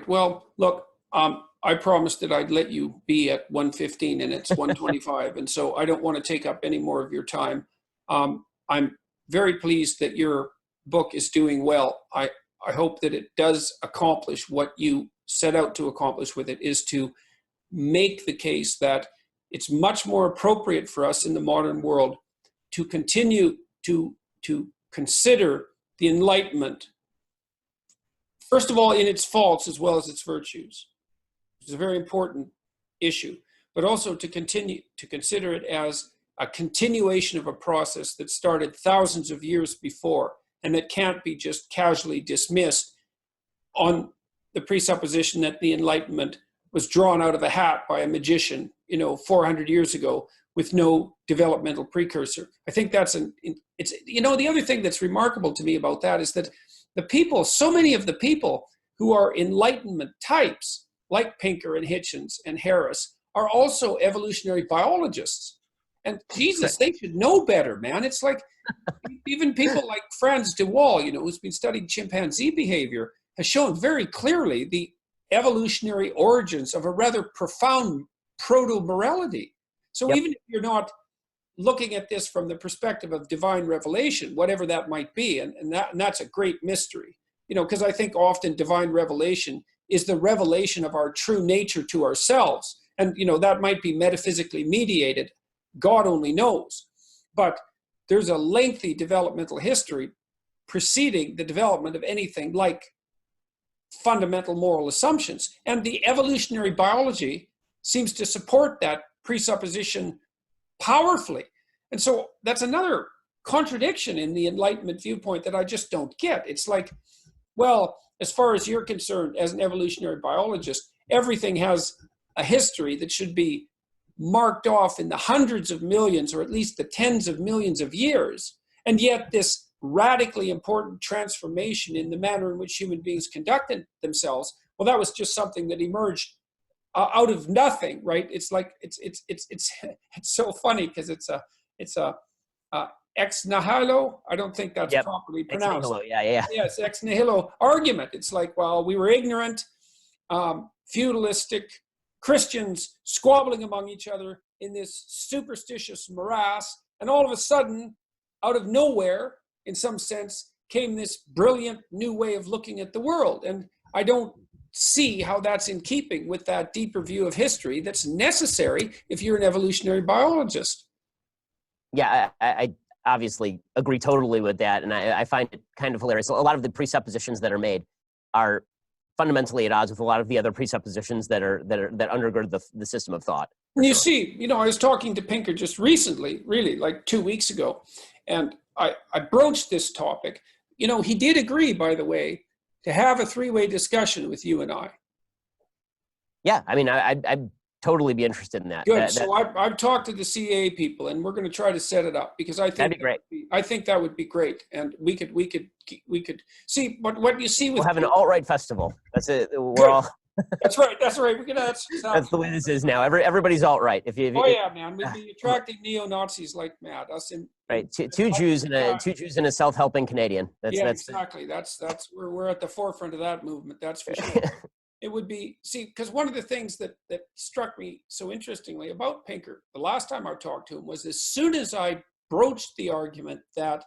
Well, look, I promised that I'd let you be at 1:15 and it's 1:25. And so I don't want to take up any more of your time. I'm very pleased that your book is doing well. I hope that it does accomplish what you set out to accomplish with it, is to make the case that it's much more appropriate for us in the modern world to continue to consider the Enlightenment, first of all, in its faults as well as its virtues. It's a very important issue, but also to continue to consider it as a continuation of a process that started thousands of years before and that can't be just casually dismissed on the presupposition that the Enlightenment was drawn out of a hat by a magician, 400 years ago with no developmental precursor. I think that's the other thing that's remarkable to me about that is that so many of the people who are Enlightenment types, like Pinker and Hitchens and Harris, are also evolutionary biologists. And Jesus, they should know better, man. It's like even people like Franz de Waal, who's been studying chimpanzee behavior, has shown very clearly the evolutionary origins of a rather profound proto-morality. So even if you're not looking at this from the perspective of divine revelation, whatever that might be, and that's a great mystery, because I think often divine revelation is the revelation of our true nature to ourselves. And, that might be metaphysically mediated. God only knows. But there's a lengthy developmental history preceding the development of anything like fundamental moral assumptions. And the evolutionary biology seems to support that presupposition powerfully. And so that's another contradiction in the Enlightenment viewpoint that I just don't get. It's like, well, as far as you're concerned, as an evolutionary biologist, everything has a history that should be marked off in the hundreds of millions, or at least the tens of millions of years. And yet this radically important transformation in the manner in which human beings conducted themselves, well, that was just something that emerged out of nothing, right? It's like, it's so funny because it's a ex nihilo. I don't think that's properly pronounced. Ex nihilo, Yes, ex nihilo argument. It's like, well, we were ignorant, feudalistic Christians squabbling among each other in this superstitious morass, and all of a sudden, out of nowhere, in some sense, came this brilliant new way of looking at the world. And I don't see how that's in keeping with that deeper view of history that's necessary if you're an evolutionary biologist. Yeah, I obviously agree totally with that, and I find it kind of hilarious. A lot of the presuppositions that are made are fundamentally at odds with a lot of the other presuppositions that undergird the system of thought. You see, I was talking to Pinker just recently, really like 2 weeks ago, and I broached this topic. He did agree, by the way, to have a three-way discussion with you and I. Yeah, I mean, I'd totally be interested in that. Good. So I've talked to the CA people, and we're going to try to set it up because I think that'd be great. I think that would be great, and we could see what you see with. We'll have an alt-right festival. That's it. Good. That's right. That's right. That's the way this is now. Everybody's alt-right. Oh yeah, man. We'd be attracting neo-Nazis like mad. Us in right. Two Jews and a self-helping Canadian. Yeah, exactly. That's we're at the forefront of that movement. That's for sure. It would be, see, because one of the things that struck me so interestingly about Pinker the last time I talked to him was, as soon as I broached the argument that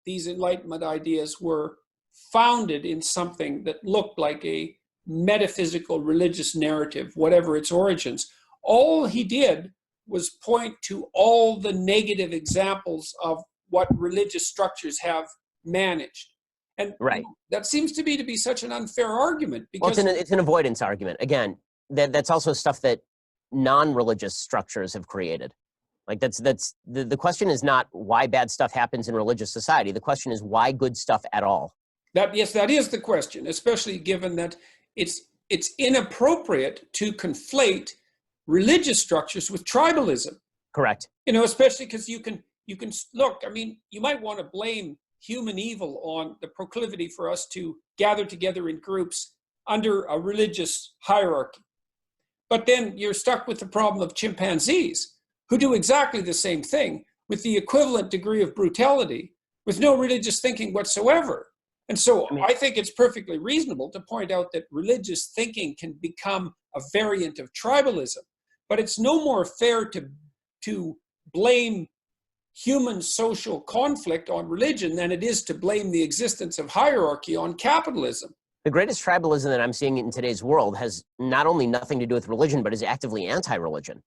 these Enlightenment ideas were founded in something that looked like a metaphysical religious narrative, whatever its origins, all he did was point to all the negative examples of what religious structures have managed. And right. That seems to be such an unfair argument, because it's an avoidance argument. Again, that's also stuff that non-religious structures have created. Like that's the question is not why bad stuff happens in religious society. The question is why good stuff at all. That is the question, especially given that it's inappropriate to conflate religious structures with tribalism. Correct. Especially because you can look, I mean, you might want to blame human evil on the proclivity for us to gather together in groups under a religious hierarchy. But then you're stuck with the problem of chimpanzees, who do exactly the same thing with the equivalent degree of brutality, with no religious thinking whatsoever. And so I think it's perfectly reasonable to point out that religious thinking can become a variant of tribalism, but it's no more fair to blame human social conflict on religion than it is to blame the existence of hierarchy on capitalism. The greatest tribalism that I'm seeing in today's world has not only nothing to do with religion, but is actively anti-religion.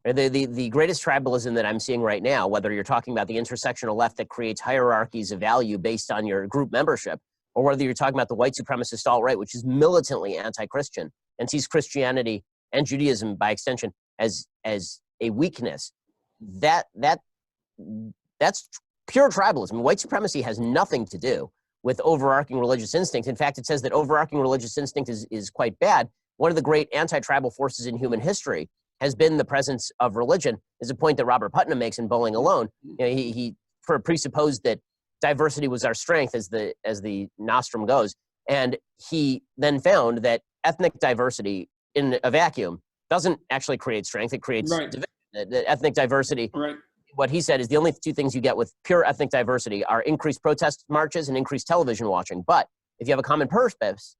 The greatest tribalism that I'm seeing right now, whether you're talking about the intersectional left that creates hierarchies of value based on your group membership, or whether you're talking about the white supremacist alt-right, which is militantly anti-Christian and sees Christianity and Judaism by extension as a weakness, that's pure tribalism. White supremacy has nothing to do with overarching religious instinct. In fact, it says that overarching religious instinct is quite bad. One of the great anti-tribal forces in human history has been the presence of religion, is a point that Robert Putnam makes in Bowling Alone. He presupposed that diversity was our strength, as the nostrum goes. And he then found that ethnic diversity in a vacuum doesn't actually create strength, it creates division. The ethnic diversity, what he said is the only two things you get with pure ethnic diversity are increased protest marches and increased television watching. But if you have a common purpose,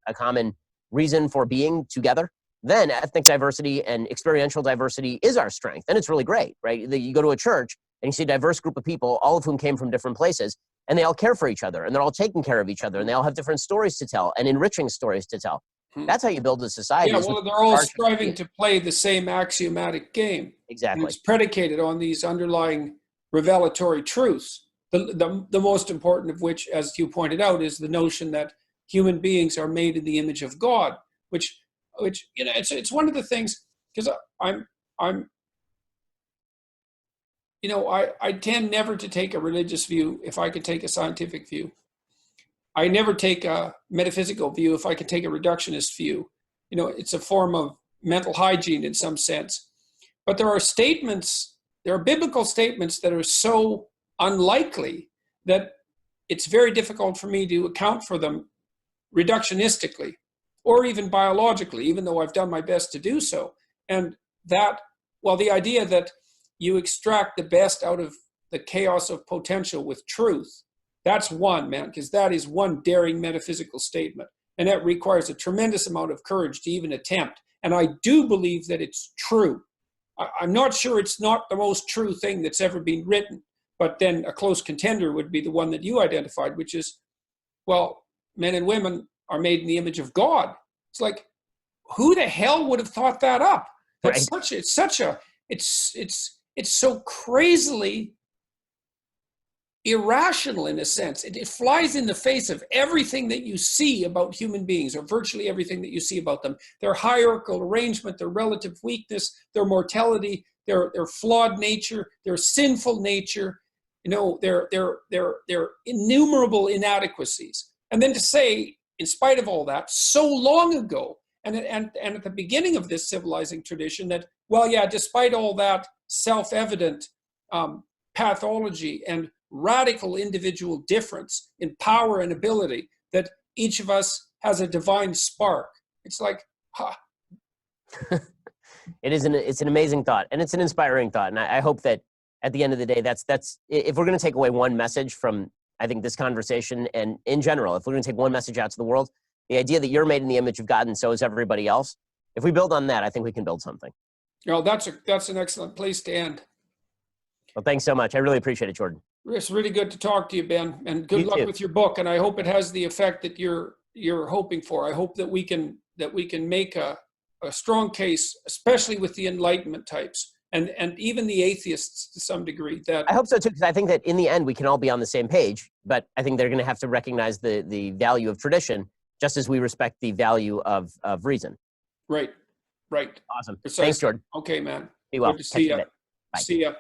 a common reason for being together, then ethnic diversity and experiential diversity is our strength. And it's really great, right? You go to a church and you see a diverse group of people, all of whom came from different places, and they all care for each other, and they're all taking care of each other, and they all have different stories to tell and enriching stories to tell. That's how you build a society. Yeah, well, they're all striving to play the same axiomatic game. Exactly. And it's predicated on these underlying revelatory truths. The most important of which, as you pointed out, is the notion that human beings are made in the image of God, which it's one of the things, because I tend never to take a religious view if I could take a scientific view. I never take a metaphysical view if I can take a reductionist view. It's a form of mental hygiene in some sense. But there are biblical statements that are so unlikely that it's very difficult for me to account for them reductionistically or even biologically, even though I've done my best to do so. And the idea that you extract the best out of the chaos of potential with truth, that's one, man, because that is one daring metaphysical statement. And that requires a tremendous amount of courage to even attempt. And I do believe that it's true. I'm not sure it's not the most true thing that's ever been written, but then a close contender would be the one that you identified, which is, well, men and women are made in the image of God. It's like, who the hell would have thought that up? That's it's so crazily irrational in a sense. It flies in the face of everything that you see about human beings, or virtually everything that you see about them. Their hierarchical arrangement, their relative weakness, their mortality, their flawed nature, their sinful nature, their innumerable inadequacies. And then to say, in spite of all that, so long ago, and at the beginning of this civilizing tradition, that, well, yeah, despite all that self-evident pathology and radical individual difference in power and ability, that each of us has a divine spark, It's like, ha. It's an amazing thought, and it's an inspiring thought. And I hope that at the end of the day, that's if we're going to take away one message from, I think, this conversation, and in general, if we're going to take one message out to the world, the idea that you're made in the image of God and so is everybody else. If we build on that, I think we can build something. No, that's an excellent place to end. Well, thanks so much. I really appreciate it, Jordan. It's really good to talk to you, Ben, and good luck with your book. And I hope it has the effect that you're hoping for. I hope that we can make a strong case, especially with the Enlightenment types and even the atheists to some degree. That I hope so too, because I think that in the end we can all be on the same page. But I think they're going to have to recognize the value of tradition, just as we respect the value of reason. Right. Awesome. Precisely. Thanks, Jordan. Okay, man. Be well. Good to see you. Bye. See ya.